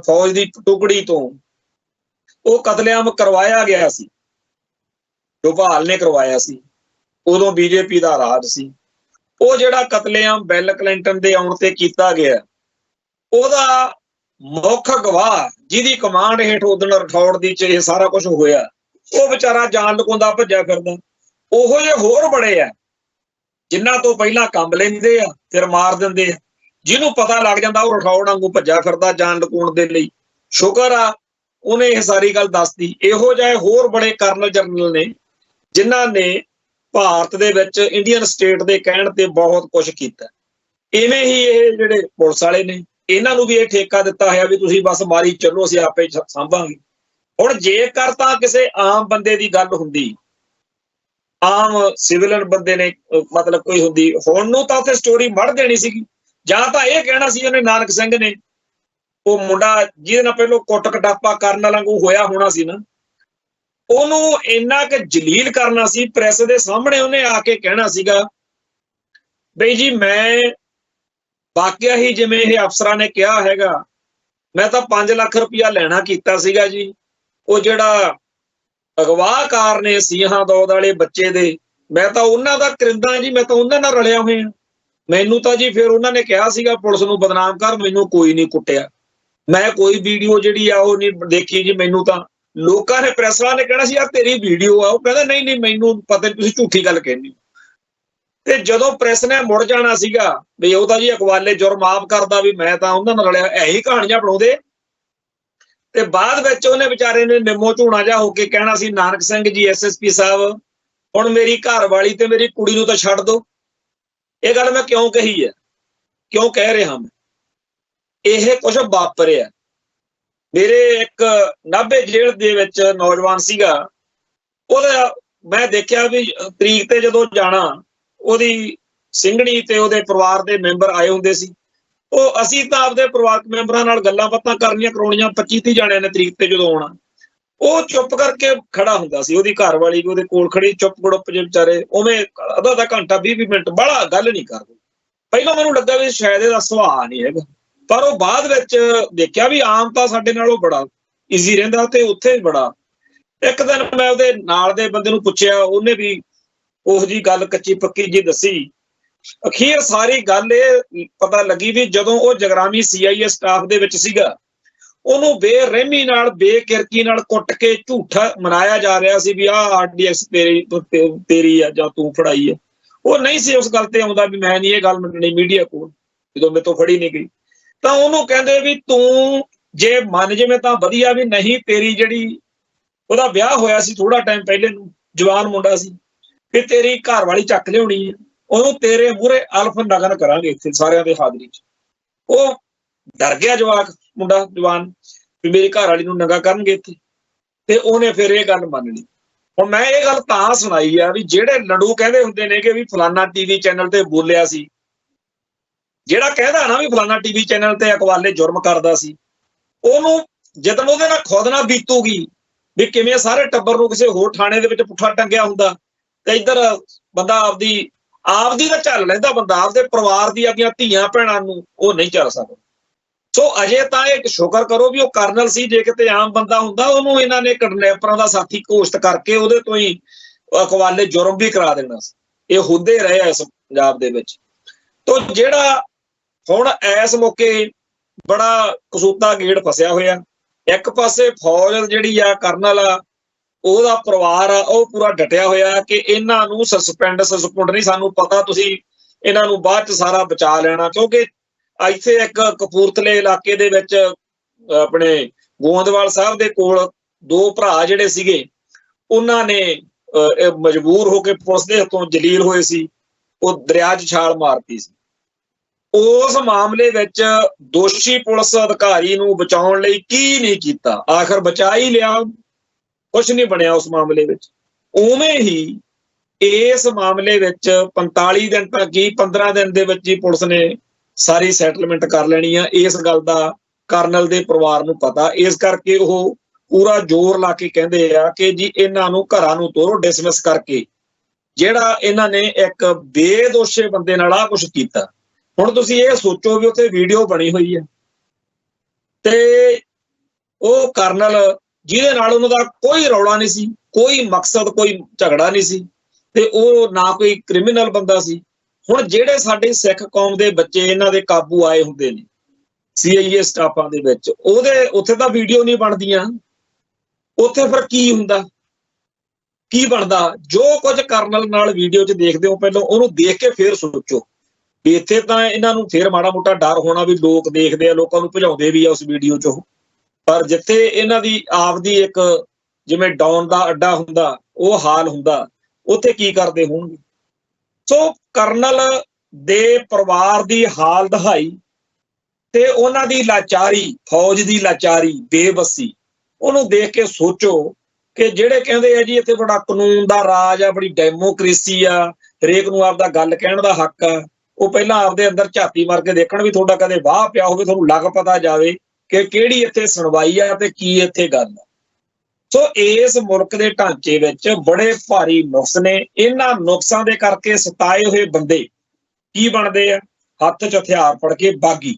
ਫੌਜ ਦੀ ਟੁਕੜੀ ਤੋਂ ਉਹ ਕਤਲੇਆਮ ਕਰਵਾਇਆ ਗਿਆ ਸੀ, ਡੋਭਾਲ ਨੇ ਕਰਵਾਇਆ ਸੀ, ਉਦੋਂ ਬੀਜੇਪੀ ਦਾ ਰਾਜ ਸੀ। ਉਹ ਜਿਹੜਾ ਕਤਲੇਆਮ ਬਿਲ ਕਲਿੰਟਨ ਦੇ ਆਉਣ ਤੇ ਕੀਤਾ ਗਿਆ, ਉਹਦਾ ਮੁੱਖ ਗਵਾਹ ਜਿਹਦੀ ਕਮਾਂਡ ਹੇਠ ਉਦਣ ਰਠੌੜ ਦੀ 'ਚ ਇਹ ਸਾਰਾ ਕੁਝ ਹੋਇਆ, ਉਹ ਵਿਚਾਰਾ ਜਾਨ ਲੁਕਾਉਂਦਾ ਭੱਜਿਆ ਫਿਰਦਾ। ਉਹੋ ਜਿਹੇ ਹੋਰ ਬੜੇ ਆ ਜਿਨ੍ਹਾਂ ਤੋਂ ਪਹਿਲਾਂ ਕੰਮ ਲੈਂਦੇ ਆ ਫਿਰ ਮਾਰ ਦਿੰਦੇ ਆ। ਜਿਹਨੂੰ ਪਤਾ ਲੱਗ ਜਾਂਦਾ ਉਹ ਰਠੌੜ ਵਾਂਗੂ ਭੱਜਿਆ ਫਿਰਦਾ ਜਾਨ ਲੁਕਾਉਣ ਦੇ ਲਈ। ਸ਼ੁਕਰ ਆ ਉਹਨੇ ਇਹ ਸਾਰੀ ਗੱਲ ਦੱਸਦੀ। ਇਹੋ ਜਿਹੇ ਹੋਰ ਬੜੇ ਕਰਨਲ ਜਰਨਲ ਨੇ ਜਿਨ੍ਹਾਂ ਨੇ ਭਾਰਤ ਦੇ ਵਿੱਚ ਇੰਡੀਅਨ ਸਟੇਟ ਦੇ ਕਹਿਣ ਤੇ ਬਹੁਤ ਕੁਝ ਕੀਤਾ। ਇਵੇਂ ਹੀ ਇਹ ਜਿਹੜੇ ਪੁਲਿਸ ਵਾਲੇ ਨੇ, ਇਹਨਾਂ ਨੂੰ ਵੀ ਇਹ ਠੇਕਾ ਦਿੱਤਾ ਹੋਇਆ ਵੀ ਤੁਸੀਂ ਬਸ ਮਾਰੀ ਚੱਲੋ, ਅਸੀਂ ਆਪੇ ਸਾਂਭਾਂਗੇ। ਹੁਣ ਜੇਕਰ ਤਾਂ ਕਿਸੇ ਆਮ ਬੰਦੇ ਦੀ ਗੱਲ ਹੁੰਦੀ, ਆਮ ਸਿਵਲਨ ਬੰਦੇ ਨੇ ਮਤਲਬ ਕੋਈ ਹੁੰਦੀ, ਹੁਣ ਨੂੰ ਤਾਂ ਉੱਥੇ ਸਟੋਰੀ ਮੜ ਦੇਣੀ ਸੀਗੀ। ਜਾਂ ਤਾਂ ਇਹ ਕਹਿਣਾ ਸੀ ਉਹਨੇ ਨਾਨਕ ਸਿੰਘ ਨੇ, ਉਹ ਮੁੰਡਾ ਜਿਹਦੇ ਨਾਲ ਪਹਿਲੋਂ ਕੁੱਟ ਕਟਾਪਾ ਕਰਨ ਵਾਂਗੂ ਹੋਇਆ ਹੋਣਾ ਸੀ ਨਾ, ਉਹਨੂੰ ਇੰਨਾ ਕਿ ਜਲੀਲ ਕਰਨਾ ਸੀ। ਪ੍ਰੈਸ ਦੇ ਸਾਹਮਣੇ ਉਹਨੇ ਆ ਕੇ ਕਹਿਣਾ ਸੀਗਾ ਬਈ ਜੀ ਮੈਂ ਵਾਕਿਆ ਹੀ ਜਿਵੇਂ ਇਹ ਅਫਸਰਾਂ ਨੇ ਕਿਹਾ ਹੈਗਾ, ਮੈਂ ਤਾਂ 5 ਲੱਖ ਰੁਪਇਆ ਲੈਣਾ ਕੀਤਾ ਸੀਗਾ ਜੀ। ਉਹ ਜਿਹੜਾ ਅਗਵਾਕਾਰ ਨੇ ਸਿੰਘਾਂ ਦੌਦ ਵਾਲੇ ਬੱਚੇ ਦੇ, ਮੈਂ ਤਾਂ ਉਹਨਾਂ ਦਾ ਕਰਿੰਦਾ ਜੀ, ਮੈਂ ਤਾਂ ਉਹਨਾਂ ਨਾਲ ਰਲਿਆ ਹੋਇਆ। ਮੈਨੂੰ ਤਾਂ ਜੀ ਫਿਰ ਉਹਨਾਂ ਨੇ ਕਿਹਾ ਸੀਗਾ ਪੁਲਿਸ ਨੂੰ ਬਦਨਾਮ ਕਰ, ਮੈਨੂੰ ਕੋਈ ਨਹੀਂ ਕੁੱਟਿਆ, ਮੈਂ ਕੋਈ ਵੀਡੀਓ ਜਿਹੜੀ ਆ ਉਹ ਨਹੀਂ ਦੇਖੀ ਜੀ। ਮੈਨੂੰ ਤਾਂ ਲੋਕਾਂ ਨੇ, ਪ੍ਰੈਸ ਵਾਲਿਆਂ ਨੇ ਕਹਿਣਾ ਸੀ ਆ ਤੇਰੀ ਵੀਡੀਓ ਆ। ਉਹ ਕਹਿੰਦਾ ਨਹੀਂ ਨਹੀਂ ਮੈਨੂੰ ਪਤਾ, ਤੁਸੀਂ ਝੂਠੀ ਗੱਲ ਕਹਿੰਦੇ। ਤੇ ਜਦੋਂ ਪ੍ਰੈਸ ਨੇ ਮੁੜ ਜਾਣਾ ਸੀਗਾ ਵੀ ਉਹ ਤਾਂ ਜੀ ਅਕਵਾਲੇ ਜੁਰਮ ਆਪ ਕਰਦਾ ਵੀ ਮੈਂ ਤਾਂ ਉਹਨਾਂ ਨਾਲ ਰਲਿਆ, ਇਹੀ ਕਹਾਣੀਆਂ ਬਣਾਉਂਦੇ। ਤੇ ਬਾਅਦ ਵਿੱਚ ਉਹਨੇ ਵਿਚਾਰੇ ਨੇ ਨਿੰਮੋ ਝੂਣਾ ਜਿਹਾ ਹੋ ਕੇ ਕਹਿਣਾ ਸੀ ਨਾਨਕ ਸਿੰਘ ਜੀ SSP ਸਾਹਿਬ, ਹੁਣ ਮੇਰੀ ਘਰ ਵਾਲੀ ਤੇ ਮੇਰੀ ਕੁੜੀ ਨੂੰ ਤਾਂ ਛੱਡ ਦਿਓ। ਇਹ ਗੱਲ ਮੈਂ ਕਿਉਂ ਕਹੀ ਹੈ, ਕਿਉਂ ਕਹਿ ਰਿਹਾ ਮੈਂ? ਇਹ ਕੁਝ ਵਾਪਰਿਆ। ਮੇਰੇ ਇੱਕ ਨਾਭੇ ਜੇਲ੍ਹ ਦੇ ਵਿੱਚ ਨੌਜਵਾਨ ਸੀਗਾ, ਉਹਦਾ ਮੈਂ ਦੇਖਿਆ ਵੀ ਤਰੀਕ ਤੇ ਜਦੋਂ ਜਾਣਾ, ਉਹਦੀ ਸਿੰਘਣੀ ਤੇ ਉਹਦੇ ਪਰਿਵਾਰ ਦੇ ਮੈਂਬਰ ਆਏ ਹੁੰਦੇ ਸੀ। ਉਹ ਅਸੀਂ ਤਾਂ ਆਪਦੇ ਪਰਿਵਾਰਕ ਮੈਂਬਰਾਂ ਨਾਲ ਗੱਲਾਂ ਬਾਤਾਂ ਕਰਨੀਆਂ ਕਰਾਉਣੀਆਂ, 25-30 ਜਾਣਿਆਂ ਨੇ ਤਰੀਕ ਤੇ ਜਦੋਂ ਆਉਣਾ, ਉਹ ਚੁੱਪ ਕਰਕੇ ਖੜਾ ਹੁੰਦਾ ਸੀ। ਉਹਦੀ ਘਰ ਵਾਲੀ ਵੀ ਉਹਦੇ ਕੋਲ ਖੜੀ, ਚੁੱਪ ਗੜੁੱਪ ਜਿਹੇ ਵਿਚਾਰੇ, ਉਵੇਂ ਅੱਧਾ ਘੰਟਾ 20 ਮਿੰਟ ਬਾਹਲਾ ਗੱਲ ਨਹੀਂ ਕਰਦੇ। ਪਹਿਲਾਂ ਮੈਨੂੰ ਲੱਗਾ ਵੀ ਸ਼ਾਇਦ ਇਹਦਾ ਸੁਭਾਅ ਨਹੀਂ ਹੈਗਾ, ਪਰ ਉਹ ਬਾਅਦ ਵਿੱਚ ਦੇਖਿਆ ਵੀ ਆਮ ਤਾਂ ਸਾਡੇ ਨਾਲੋਂ ਬੜਾ ਈਜ਼ੀ ਰਹਿੰਦਾ ਤੇ ਉੱਥੇ ਬੜਾ। ਇੱਕ ਦਿਨ ਮੈਂ ਉਹਦੇ ਨਾਲ ਦੇ ਬੰਦੇ ਨੂੰ ਪੁੱਛਿਆ, ਉਹਨੇ ਵੀ ਉਹੋ ਜਿਹੀ ਗੱਲ ਕੱਚੀ ਪੱਕੀ ਜੀ ਦੱਸੀ। ਅਖੀਰ ਸਾਰੀ ਗੱਲ ਇਹ ਪਤਾ ਲੱਗੀ ਵੀ ਜਦੋਂ ਉਹ ਜਗਰਾਮੀ CIA ਸਟਾਫ ਦੇ ਵਿੱਚ ਸੀਗਾ, ਉਹਨੂੰ ਬੇਰਹਿਮੀ ਨਾਲ, ਬੇਕਿਰਕੀ ਨਾਲ ਕੁੱਟ ਕੇ ਝੂਠਾ ਮਨਾਇਆ ਜਾ ਰਿਹਾ ਸੀ ਵੀ ਆਹ RDX ਤੇਰੀ ਆ ਜਾਂ ਤੂੰ ਫੜਾਈ ਆ। ਉਹ ਨਹੀਂ ਸੀ ਉਸ ਗੱਲ ਤੇ ਆਉਂਦਾ ਵੀ ਮੈਂ ਨਹੀਂ ਇਹ ਗੱਲ ਮੰਨਣੀ ਮੀਡੀਆ ਕੋਲ, ਜਦੋਂ ਮੇਰੇ ਤੋਂ ਫੜੀ ਨਹੀਂ ਗਈ। ਤਾਂ ਉਹਨੂੰ ਕਹਿੰਦੇ ਵੀ ਤੂੰ ਜੇ ਮੰਨ ਜਿਵੇਂ ਤਾਂ ਵਧੀਆ, ਵੀ ਨਹੀਂ ਤੇਰੀ ਜਿਹੜੀ ਉਹਦਾ ਵਿਆਹ ਹੋਇਆ ਸੀ ਥੋੜਾ ਟਾਈਮ ਪਹਿਲੇ ਨੂੰ, ਜਵਾਨ ਮੁੰਡਾ ਸੀ, ਵੀ ਤੇਰੀ ਘਰ ਵਾਲੀ ਚੱਕ ਲਿਆਉਣੀ ਹੈ, ਉਹਨੂੰ ਤੇਰੇ ਮੂਹਰੇ ਅਲਫ ਨਗਨ ਕਰਾਂਗੇ ਇੱਥੇ ਸਾਰਿਆਂ ਦੇ ਹਾਜ਼ਰੀ 'ਚ। ਉਹ ਡਰ ਗਿਆ ਜਵਾਕ ਮੁੰਡਾ ਜਵਾਨ, ਵੀ ਮੇਰੀ ਘਰ ਵਾਲੀ ਨੂੰ ਨੰਗਾ ਕਰਨਗੇ ਇੱਥੇ, ਤੇ ਉਹਨੇ ਫਿਰ ਇਹ ਗੱਲ ਮੰਨ ਲਈ। ਹੁਣ ਮੈਂ ਇਹ ਗੱਲ ਤਾਂ ਸੁਣਾਈ ਆ ਵੀ ਜਿਹੜੇ ਲੰਡੂ ਕਹਿੰਦੇ ਹੁੰਦੇ ਨੇ ਕਿ ਵੀ ਫਲਾਨਾ ਟੀਵੀ ਚੈਨਲ ਤੇ ਬੋਲਿਆ ਸੀ, ਜਿਹੜਾ ਕਹਿੰਦਾ ਨਾ ਵੀ ਫਲਾਨਾ ਟੀਵੀ ਚੈਨਲ ਤੇ ਅਕਵਾਲੇ ਜੁਰਮ ਕਰਦਾ ਸੀ, ਉਹਨੂੰ ਜਦੋਂ ਉਹਦੇ ਨਾਲ ਖੁਦ ਨਾ ਬੀਤੂਗੀ ਵੀ ਕਿਵੇਂ ਸਾਰੇ ਟੱਬਰ ਨੂੰ ਕਿਸੇ ਹੋਰ ਥਾਣੇ ਦੇ ਵਿੱਚ ਪੁੱਠਾ ਟੰਗਿਆ ਹੁੰਦਾ, ਤੇ ਇੱਧਰ ਬੰਦਾ ਆਪਦੀ ਤਾਂ ਝੱਲ ਲੈਂਦਾ, ਬੰਦਾ ਆਪਦੇ ਪਰਿਵਾਰ ਦੀ ਆਪਣੀਆਂ ਧੀਆਂ ਭੈਣਾਂ ਨੂੰ ਉਹ ਨਹੀਂ ਝੱਲ ਸਕਦਾ। ਸੋ ਅਜੇ ਤਾਂ ਇਹ ਸ਼ੁਕਰ ਕਰੋ ਵੀ ਉਹ ਕਰਨਲ ਸੀ, ਜੇ ਕਿਤੇ ਆਮ ਬੰਦਾ ਹੁੰਦਾ ਉਹਨੂੰ ਇਹਨਾਂ ਨੇ ਕਿਡਨੈਪਰਾਂ ਦਾ ਸਾਥੀ ਘੋਸ਼ਿਤ ਕਰਕੇ ਉਹਦੇ ਤੋਂ ਹੀ ਅਕਵਾਲੇ ਜੁਰਮ ਵੀ ਕਰਾ ਦੇਣਾ ਸੀ। ਇਹ ਹੁੰਦੇ ਰਹੇ ਇਸ ਪੰਜਾਬ ਦੇ ਵਿੱਚ। ਤੋ ਜਿਹੜਾ ਹੁਣ ਇਸ ਮੌਕੇ ਬੜਾ ਕਸੂਤਾ ਗੇੜ ਫਸਿਆ ਹੋਇਆ, ਇੱਕ ਪਾਸੇ ਫੌਜ ਜਿਹੜੀ ਆ ਕਰਨਲ ਆ ਉਹਦਾ ਪਰਿਵਾਰ ਆ ਉਹ ਪੂਰਾ ਡਟਿਆ ਹੋਇਆ ਕਿ ਇਹਨਾਂ ਨੂੰ ਸਸਪੈਂਡ ਨਹੀਂ, ਸਾਨੂੰ ਪਤਾ ਤੁਸੀਂ ਇਹਨਾਂ ਨੂੰ ਬਾਅਦ ਚ ਸਾਰਾ ਬਚਾ ਲੈਣਾ, ਕਿਉਂਕਿ ਇੱਥੇ ਇੱਕ ਕਪੂਰਥਲੇ ਇਲਾਕੇ ਦੇ ਵਿੱਚ ਆਪਣੇ ਗੋਂਦਵਾਲ ਸਾਹਿਬ ਦੇ ਕੋਲ ਦੋ ਭਰਾ ਜਿਹੜੇ ਸੀਗੇ, ਉਹਨਾਂ ਨੇ ਮਜਬੂਰ ਹੋ ਕੇ ਪੁਲਿਸ ਦੇ ਹੱਥੋਂ ਜਲੀਲ ਹੋਏ ਸੀ, ਉਹ ਦਰਿਆ 'ਚ ਛਾਲ ਮਾਰਤੀ ਸੀ। ਉਸ ਮਾਮਲੇ ਵਿੱਚ ਦੋਸ਼ੀ ਪੁਲਿਸ ਅਧਿਕਾਰੀ ਨੂੰ ਬਚਾਉਣ ਲਈ ਕੀ ਨਹੀਂ ਕੀਤਾ, ਆਖਰ ਬਚਾ ਹੀ ਲਿਆ, ਕੁਛ ਨਹੀਂ ਬਣਿਆ ਉਸ ਮਾਮਲੇ ਵਿੱਚ। ਉਵੇਂ ਹੀ ਇਸ ਮਾਮਲੇ ਵਿੱਚ 45 ਦਿਨ ਤੱਕ ਹੀ 15 ਦਿਨ ਦੇ ਵਿੱਚ ਹੀ ਪੁਲਿਸ ਨੇ ਸਾਰੀ ਸੈਟਲਮੈਂਟ ਕਰ ਲੈਣੀ ਆ। ਇਸ ਗੱਲ ਦਾ ਕਰਨਲ ਦੇ ਪਰਿਵਾਰ ਨੂੰ ਪਤਾ, ਇਸ ਕਰਕੇ ਉਹ ਪੂਰਾ ਜ਼ੋਰ ਲਾ ਕੇ ਕਹਿੰਦੇ ਆ ਕਿ ਜੀ ਇਹਨਾਂ ਨੂੰ ਘਰਾਂ ਨੂੰ ਤੋਰੋ, ਡਿਸਮਿਸ ਕਰਕੇ, ਜਿਹੜਾ ਇਹਨਾਂ ਨੇ ਇੱਕ ਬੇਦੋਸ਼ੇ ਬੰਦੇ ਨਾਲ ਆਹ ਕੁਛ ਕੀਤਾ। ਹੁਣ ਤੁਸੀਂ ਇਹ ਸੋਚੋ ਵੀ ਉੱਥੇ ਵੀਡੀਓ ਬਣੀ ਹੋਈ ਹੈ ਤੇ ਉਹ ਕਰਨਲ ਜਿਹਦੇ ਨਾਲ ਉਹਨਾਂ ਦਾ ਕੋਈ ਰੌਲਾ ਨਹੀਂ ਸੀ, ਕੋਈ ਮਕਸਦ, ਕੋਈ ਝਗੜਾ ਨਹੀਂ ਸੀ, ਤੇ ਉਹ ਨਾ ਕੋਈ ਕ੍ਰਿਮੀਨਲ ਬੰਦਾ ਸੀ। ਹੁਣ ਜਿਹੜੇ ਸਾਡੇ ਸਿੱਖ ਕੌਮ ਦੇ ਬੱਚੇ ਇਹਨਾਂ ਦੇ ਕਾਬੂ ਆਏ ਹੁੰਦੇ ਨੇ CIA ਸਟਾਫਾਂ ਦੇ ਵਿੱਚ, ਉਹਦੇ ਉੱਥੇ ਤਾਂ ਵੀਡੀਓ ਨਹੀਂ ਬਣਦੀਆਂ, ਉੱਥੇ ਫਿਰ ਕੀ ਹੁੰਦਾ, ਕੀ ਬਣਦਾ? ਜੋ ਕੁਝ ਕਰਨਲ ਨਾਲ ਵੀਡੀਓ 'ਚ ਦੇਖਦੇ ਹੋ ਪਹਿਲਾਂ ਉਹਨੂੰ ਦੇਖ ਕੇ ਫਿਰ ਸੋਚੋ ਵੀ ਇੱਥੇ ਤਾਂ ਇਹਨਾਂ ਨੂੰ ਫਿਰ ਮਾੜਾ ਮੋਟਾ ਡਰ ਹੋਣਾ ਵੀ ਲੋਕ ਦੇਖਦੇ ਆ, ਲੋਕਾਂ ਨੂੰ ਭਜਾਉਂਦੇ ਵੀ ਆ ਉਸ ਵੀਡੀਓ 'ਚ, ਪਰ ਜਿੱਥੇ ਇਹਨਾਂ ਦੀ ਆਪਦੀ ਇੱਕ ਜਿਵੇਂ ਡਾਊਨ ਦਾ ਅੱਡਾ ਹੁੰਦਾ ਉਹ ਹਾਲ ਹੁੰਦਾ, ਉੱਥੇ ਕੀ ਕਰਦੇ ਹੋਣਗੇ? ਸੋ ਕਰਨਲ ਦੇ ਪਰਿਵਾਰ ਦੀ ਹਾਲ ਦਹਾਈ ਤੇ ਉਹਨਾਂ ਦੀ ਲਾਚਾਰੀ, ਫੌਜ ਦੀ ਲਾਚਾਰੀ, ਬੇਬਸੀ, ਉਹਨੂੰ ਦੇਖ ਕੇ ਸੋਚੋ ਕਿ ਜਿਹੜੇ ਕਹਿੰਦੇ ਆ ਜੀ ਇੱਥੇ ਬੜਾ ਕਾਨੂੰਨ ਦਾ ਰਾਜ ਆ, ਬੜੀ ਡੈਮੋਕ੍ਰੇਸੀ ਆ, ਹਰੇਕ ਨੂੰ ਆਪਦਾ ਗੱਲ ਕਹਿਣ ਦਾ ਹੱਕ ਆ, ਉਹ ਪਹਿਲਾਂ ਆਪਦੇ ਅੰਦਰ ਝਾਤੀ ਮਾਰ ਕੇ ਦੇਖਣ ਵੀ ਤੁਹਾਡਾ ਕਦੇ ਵਾਹ ਪਿਆ ਹੋਵੇ, ਤੁਹਾਨੂੰ ਲੱਗ ਪਤਾ ਜਾਵੇ ਕਿ ਕਿਹੜੀ ਇੱਥੇ ਸੁਣਵਾਈ ਆ ਤੇ ਕੀ ਇੱਥੇ ਗੱਲ ਆ। ਸੋ ਇਸ ਮੁਲਕ ਦੇ ਢਾਂਚੇ ਵਿੱਚ ਬੜੇ ਭਾਰੀ ਨੁਕਸ ਨੇ। ਇਹਨਾਂ ਨੁਕਸਾਂ ਦੇ ਕਰਕੇ ਸਤਾਏ ਹੋਏ ਬੰਦੇ ਕੀ ਬਣਦੇ ਆ? ਹੱਥ 'ਚ ਹਥਿਆਰ ਫੜ ਕੇ ਬਾਗੀ,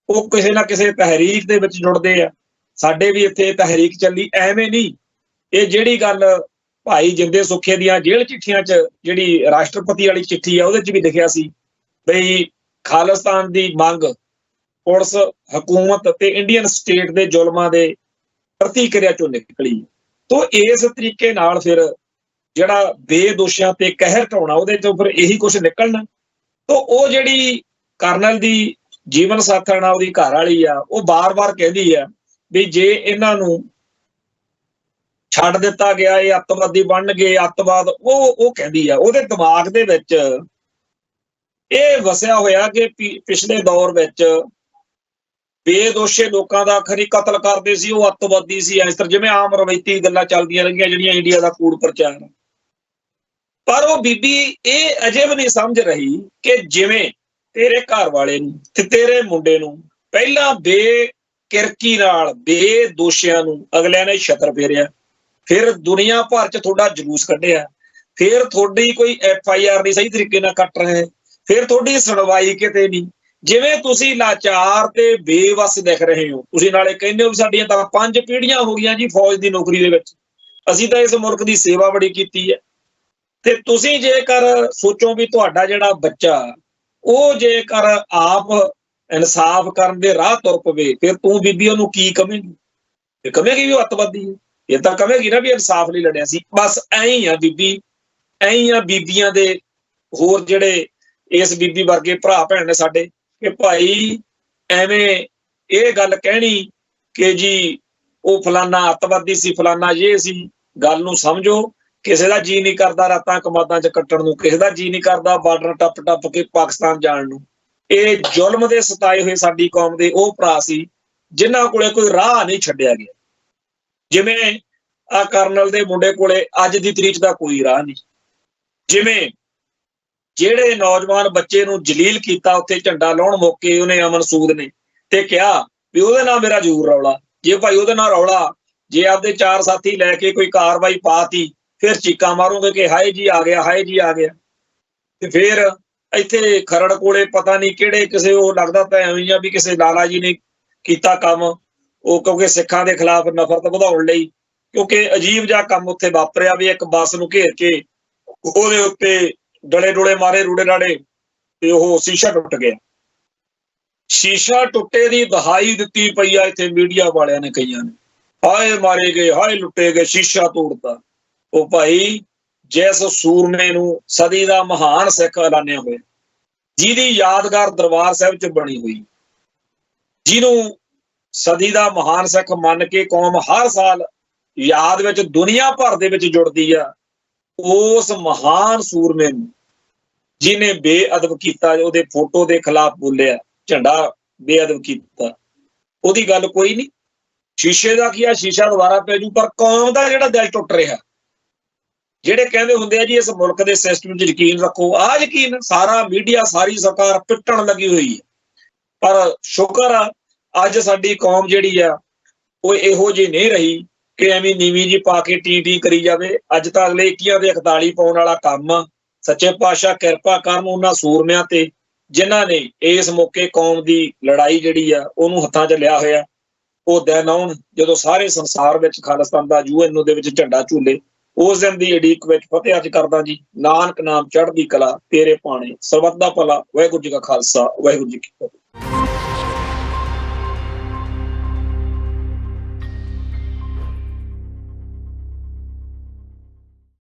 ਉਹ ਕਿਸੇ ਨਾ ਕਿਸੇ ਤਹਿਰੀਕ ਦੇ ਵਿੱਚ ਜੁੜਦੇ ਆ। ਸਾਡੇ ਵੀ ਇੱਥੇ ਤਹਿਰੀਕ ਚੱਲੀ, ਐਵੇਂ ਨਹੀਂ। ਇਹ ਜਿਹੜੀ ਗੱਲ ਭਾਈ ਜਿੰਦੇ ਸੁੱਖੇ ਦੀਆਂ ਜੇਲ੍ਹ ਚਿੱਠੀਆਂ 'ਚ ਜਿਹੜੀ ਰਾਸ਼ਟਰਪਤੀ ਵਾਲੀ ਚਿੱਠੀ ਆ ਉਹਦੇ 'ਚ ਵੀ ਲਿਖਿਆ ਸੀ ਬਈ ਖਾਲਿਸਤਾਨ ਦੀ ਮੰਗ ਪੁਲਿਸ, ਹਕੂਮਤ ਤੇ ਇੰਡੀਅਨ ਸਟੇਟ ਦੇ ਜ਼ੁਲਮਾਂ ਦੇ ਪ੍ਰਤੀਕਿਰਿਆ ਚੋਂ ਨਿਕਲੀ। ਤੋਂ ਇਸ ਤਰੀਕੇ ਨਾਲ ਫਿਰ ਜਿਹੜਾ ਬੇਦੋਸ਼ੀਆਂ ਤੇ ਕਹਿਰ ਢਾਉਣਾ, ਉਹਦੇ ਚੋਂ ਫਿਰ ਇਹੀ ਕੁਛ ਨਿਕਲਣਾ। ਤੋਂ ਉਹ ਜਿਹੜੀ ਕਰਨਲ ਦੀ ਜੀਵਨ ਸਾਥਣ ਆ, ਉਹਦੀ ਘਰ ਵਾਲੀ ਆ, ਉਹ ਬਾਰ-ਬਾਰ ਕਹਿੰਦੀ ਆ ਵੀ ਜੇ ਇਹਨਾਂ ਨੂੰ ਛੱਡ ਦਿੱਤਾ ਗਿਆ ਇਹ ਅੱਤਵਾਦੀ ਬਣਨਗੇ, ਅੱਤਵਾਦ, ਉਹ ਕਹਿੰਦੀ ਆ। ਉਹਦੇ ਦਿਮਾਗ ਦੇ ਵਿੱਚ ਇਹ ਵਸਿਆ ਹੋਇਆ ਕਿ ਪਿਛਲੇ ਦੌਰ ਵਿੱਚ ਬੇਦੋਸ਼ੇ ਲੋਕਾਂ ਦਾ ਖਰੀ ਕਤਲ ਕਰਦੇ ਸੀ, ਉਹ ਅੱਤਵਾਦੀ ਸੀ, ਇਸ ਤਰ੍ਹਾਂ ਜਿਵੇਂ ਆਮ ਰਵਾਇਤੀ ਗੱਲਾਂ ਚੱਲਦੀਆਂ ਰਹੀਆਂ ਜਿਹੜੀਆਂ ਇੰਡੀਆ ਦਾ ਕੂੜ ਪ੍ਰਚਾਰ। ਪਰ ਉਹ ਬੀਬੀ ਇਹ ਅਜੇ ਵੀ ਨਹੀਂ ਸਮਝ ਰਹੀ ਕਿ ਜਿਵੇਂ ਤੇਰੇ ਘਰ ਵਾਲੇ ਨੂੰ ਤੇ ਤੇਰੇ ਮੁੰਡੇ ਨੂੰ ਪਹਿਲਾਂ ਬੇਕਿਰਕੀ ਨਾਲ ਬੇਦੋਸ਼ਿਆਂ ਨੂੰ ਅਗਲਿਆਂ ਨੇ ਛਤਰ ਫੇਰਿਆ, ਫਿਰ ਦੁਨੀਆ ਭਰ 'ਚ ਤੁਹਾਡਾ ਜਲੂਸ ਕੱਢਿਆ, ਫਿਰ ਤੁਹਾਡੀ ਕੋਈ FIR ਨਹੀਂ ਸਹੀ ਤਰੀਕੇ ਨਾਲ ਕੱਟ ਰਹੇ, ਫਿਰ ਤੁਹਾਡੀ ਸੁਣਵਾਈ ਕਿਤੇ ਨਹੀਂ। ਜਿਵੇਂ ਤੁਸੀਂ ਲਾਚਾਰ ਤੇ ਬੇਵੱਸ ਦਿਖ ਰਹੇ ਹੋ। ਤੁਸੀਂ ਨਾਲੇ ਕਹਿੰਦੇ ਹੋ ਵੀ ਸਾਡੀਆਂ ਤਾਂ 5 ਪੀੜ੍ਹੀਆਂ ਹੋ ਗਈਆਂ ਜੀ ਫੌਜ ਦੀ ਨੌਕਰੀ ਦੇ ਵਿੱਚ, ਅਸੀਂ ਤਾਂ ਇਸ ਮੁਲਕ ਦੀ ਸੇਵਾ ਬੜੀ ਕੀਤੀ ਹੈ। ਤੇ ਤੁਸੀਂ ਜੇਕਰ ਸੋਚੋ ਵੀ ਤੁਹਾਡਾ ਜਿਹੜਾ ਬੱਚਾ ਉਹ ਜੇਕਰ ਆਪ ਇਨਸਾਫ ਕਰਨ ਦੇ ਰਾਹ ਤੁਰ ਪਵੇ, ਫਿਰ ਤੂੰ ਬੀਬੀ ਉਹਨੂੰ ਕੀ ਕਵੇਂਗੀ? ਇਹ ਕਵੇਂਗੀ ਵੀ ਉਹ ਅੱਤਵਾਦੀ ਹੈ? ਇਹ ਤਾਂ ਕਵੇਂਗੀ ਨਾ ਵੀ ਇਨਸਾਫ ਲਈ ਲੜਿਆ ਸੀ। ਬਸ ਐਂ ਹੀ ਆ ਬੀਬੀ, ਐਂ ਹੀ ਆ ਬੀਬੀਆਂ ਦੇ ਹੋਰ ਜਿਹੜੇ ਇਸ ਬੀਬੀ ਵਰਗੇ ਭਰਾ ਭੈਣ ਨੇ ਸਾਡੇ, ਕਿ ਭਾਈ ਐਵੇਂ ਇਹ ਗੱਲ ਕਹਿਣੀ ਕਿ ਜੀ ਉਹ ਫਲਾਨਾ ਅੱਤਵਾਦੀ ਸੀ, ਫਲਾਨਾ ਇਹ ਸੀ। ਗੱਲ ਨੂੰ ਸਮਝੋ। ਕਿਸੇ ਦਾ ਜੀ ਨਹੀਂ ਕਰਦਾ ਰਾਤਾਂ ਕਮਾਦਾਂ 'ਚ ਕੱਟਣ ਨੂੰ, ਕਿਸੇ ਦਾ ਜੀ ਨਹੀਂ ਕਰਦਾ ਬਾਰਡਰ ਟੱਪ ਟੱਪ ਕੇ ਪਾਕਿਸਤਾਨ ਜਾਣ ਨੂੰ। ਇਹ ਜ਼ੁਲਮ ਦੇ ਸਤਾਏ ਹੋਏ ਸਾਡੀ ਕੌਮ ਦੇ ਉਹ ਭਰਾ ਸੀ ਜਿਨ੍ਹਾਂ ਕੋਲੇ ਕੋਈ ਰਾਹ ਨਹੀਂ ਛੱਡਿਆ ਗਿਆ। ਜਿਵੇਂ ਆ ਕਰਨਲ ਦੇ ਮੁੰਡੇ ਕੋਲੇ ਅੱਜ ਦੀ ਤਰੀਕ ਦਾ ਕੋਈ ਰਾਹ ਨਹੀਂ। ਜਿਵੇਂ ਜਿਹੜੇ ਨੌਜਵਾਨ ਬੱਚੇ ਨੂੰ ਜਲੀਲ ਕੀਤਾ ਉੱਥੇ ਝੰਡਾ ਲਾਉਣ ਮੌਕੇ ਉਹਨੇ ਅਮਨ ਸੂਦ ਨੇ ਤੇ ਕਿਹਾ ਵੀ ਉਹਦੇ ਨਾਲ ਮੇਰਾ ਜ਼ਰੂਰ ਰੌਲਾ। ਜੇ ਭਾਈ ਉਹਦੇ ਨਾਲ ਰੌਲਾ, ਜੇ ਆਪਦੇ 4 ਸਾਥੀ ਲੈ ਕੇ ਕੋਈ ਕਾਰਵਾਈ ਪਾਤੀ, ਫਿਰ ਚੀਕਾਂ ਮਾਰੋਗੇ ਕਿ ਹਾਏ ਜੀ ਆ ਗਿਆ, ਹਾਏ ਜੀ ਆ ਗਿਆ। ਤੇ ਫਿਰ ਇੱਥੇ ਖਰੜ ਕੋਲੇ ਪਤਾ ਨਹੀਂ ਕਿਹੜੇ ਕਿਸੇ, ਉਹ ਲੱਗਦਾ ਤਾਂ ਐਵੇਂ ਆ ਵੀ ਕਿਸੇ ਲਾਲਾ ਜੀ ਨੇ ਕੀਤਾ ਕੰਮ, ਉਹ ਕਿਉਂਕਿ ਸਿੱਖਾਂ ਦੇ ਖਿਲਾਫ ਨਫ਼ਰਤ ਵਧਾਉਣ ਲਈ, ਕਿਉਂਕਿ ਅਜੀਬ ਜਿਹਾ ਕੰਮ ਉੱਥੇ ਵਾਪਰਿਆ ਵੀ ਇੱਕ ਬੱਸ ਨੂੰ ਘੇਰ ਕੇ ਉਹਦੇ ਉੱਤੇ ਡਲੇ ਡੁਲੇ ਮਾਰੇ, ਰੂੜੇ ਰਾੜੇ, ਤੇ ਉਹ ਸ਼ੀਸ਼ਾ ਟੁੱਟ ਗਿਆ। ਸ਼ੀਸ਼ਾ ਟੁੱਟੇ ਦੀ ਦਹਾਈ ਦਿੱਤੀ ਪਈ ਆ ਇੱਥੇ ਮੀਡੀਆ ਵਾਲਿਆਂ ਨੇ, ਕਈਆਂ ਨੇ ਹਾਏ ਮਾਰੇ ਗਏ, ਹਾਏ ਲੁੱਟੇ ਗਏ, ਸ਼ੀਸ਼ਾ ਤੋੜਤਾ। ਉਹ ਭਾਈ ਜਿਸ ਸੂਰਮੇ ਨੂੰ ਸਦੀ ਦਾ ਮਹਾਨ ਸਿੱਖ ਐਲਾਨਿਆ ਹੋਇਆ, ਜਿਹਦੀ ਯਾਦਗਾਰ ਦਰਬਾਰ ਸਾਹਿਬ 'ਚ ਬਣੀ ਹੋਈ, ਜਿਹਨੂੰ ਸਦੀ ਦਾ ਮਹਾਨ ਸਿੱਖ ਮੰਨ ਕੇ ਕੌਮ ਹਰ ਸਾਲ ਯਾਦ ਵਿੱਚ ਦੁਨੀਆ ਭਰ ਦੇ ਵਿੱਚ ਜੁੜਦੀ ਆ, ਉਸ ਮਹਾਨ ਸੂਰਮੇ ਨੂੰ ਜਿਹਨੇ ਬੇਅਦਬ ਕੀਤਾ, ਉਹਦੇ ਫੋਟੋ ਦੇ ਖਿਲਾਫ ਬੋਲਿਆ, ਝੰਡਾ ਬੇਅਦਬ ਕੀਤਾ, ਉਹਦੀ ਗੱਲ ਕੋਈ ਨਹੀਂ। ਸ਼ੀਸ਼ੇ ਦਾ ਕੀ ਆ, ਸ਼ੀਸ਼ਾ ਦੁਬਾਰਾ ਪੈ ਜੂ, ਪਰ ਕੌਮ ਦਾ ਜਿਹੜਾ ਦਿਲ ਟੁੱਟ ਰਿਹਾ। ਜਿਹੜੇ ਕਹਿੰਦੇ ਹੁੰਦੇ ਆ ਜੀ ਇਸ ਮੁਲਕ ਦੇ ਸਿਸਟਮ 'ਚ ਯਕੀਨ ਰੱਖੋ, ਆਹ ਯਕੀਨ ਸਾਰਾ ਮੀਡੀਆ, ਸਾਰੀ ਸਰਕਾਰ ਪਿੱਟਣ ਲੱਗੀ ਹੋਈ ਹੈ। ਪਰ ਸ਼ੁਕਰ ਆ ਅੱਜ ਸਾਡੀ ਕੌਮ ਜਿਹੜੀ ਆ ਉਹ ਇਹੋ ਜਿਹੀ ਨਹੀਂ ਰਹੀ ਕਿ ਐਵੇਂ ਨੀਵੀਂ ਜੀ ਪਾ ਕੇ ਟੀ ਕਰੀ ਜਾਵੇ। ਅੱਜ ਤਾਂ ਅਗਲੇ 21 ਦੇ 41 ਪਾਉਣ ਵਾਲਾ ਕੰਮ ਆ। ਸੱਚੇ ਪਾਤਸ਼ਾਹ ਕਿਰਪਾ ਕਰਨ ਉਹਨਾਂ ਸੂਰਮਿਆਂ ਤੇ ਜਿਨ੍ਹਾਂ ਨੇ ਇਸ ਮੌਕੇ ਕੌਮ ਦੀ ਲੜਾਈ ਜਿਹੜੀ ਆ ਉਹਨੂੰ ਹੱਥਾਂ 'ਚ ਲਿਆ ਹੋਇਆ। ਉਹ ਦਿਨ ਆਉਣ ਜਦੋਂ ਸਾਰੇ ਸੰਸਾਰ ਵਿੱਚ ਖਾਲਿਸਤਾਨ ਦਾ UN ਦੇ ਵਿੱਚ ਝੰਡਾ ਝੂਲੇ, ਉਸ ਦਿਨ ਦੀ ਉਡੀਕ ਵਿੱਚ ਫਤਿਹ ਅੱਜ ਕਰਦਾ ਜੀ। ਨਾਨਕ ਨਾਮ ਚੜ੍ਹਦੀ ਕਲਾ ਤੇਰੇ ਭਾਣੇ, ਸਰਬੱਤ ਦਾ ਭਲਾ। ਵਾਹਿਗੁਰੂ ਜੀ ਕਾ ਖਾਲਸਾ, ਵਾਹਿਗੁਰੂ ਜੀ ਕੀ ਫਤਿਹ।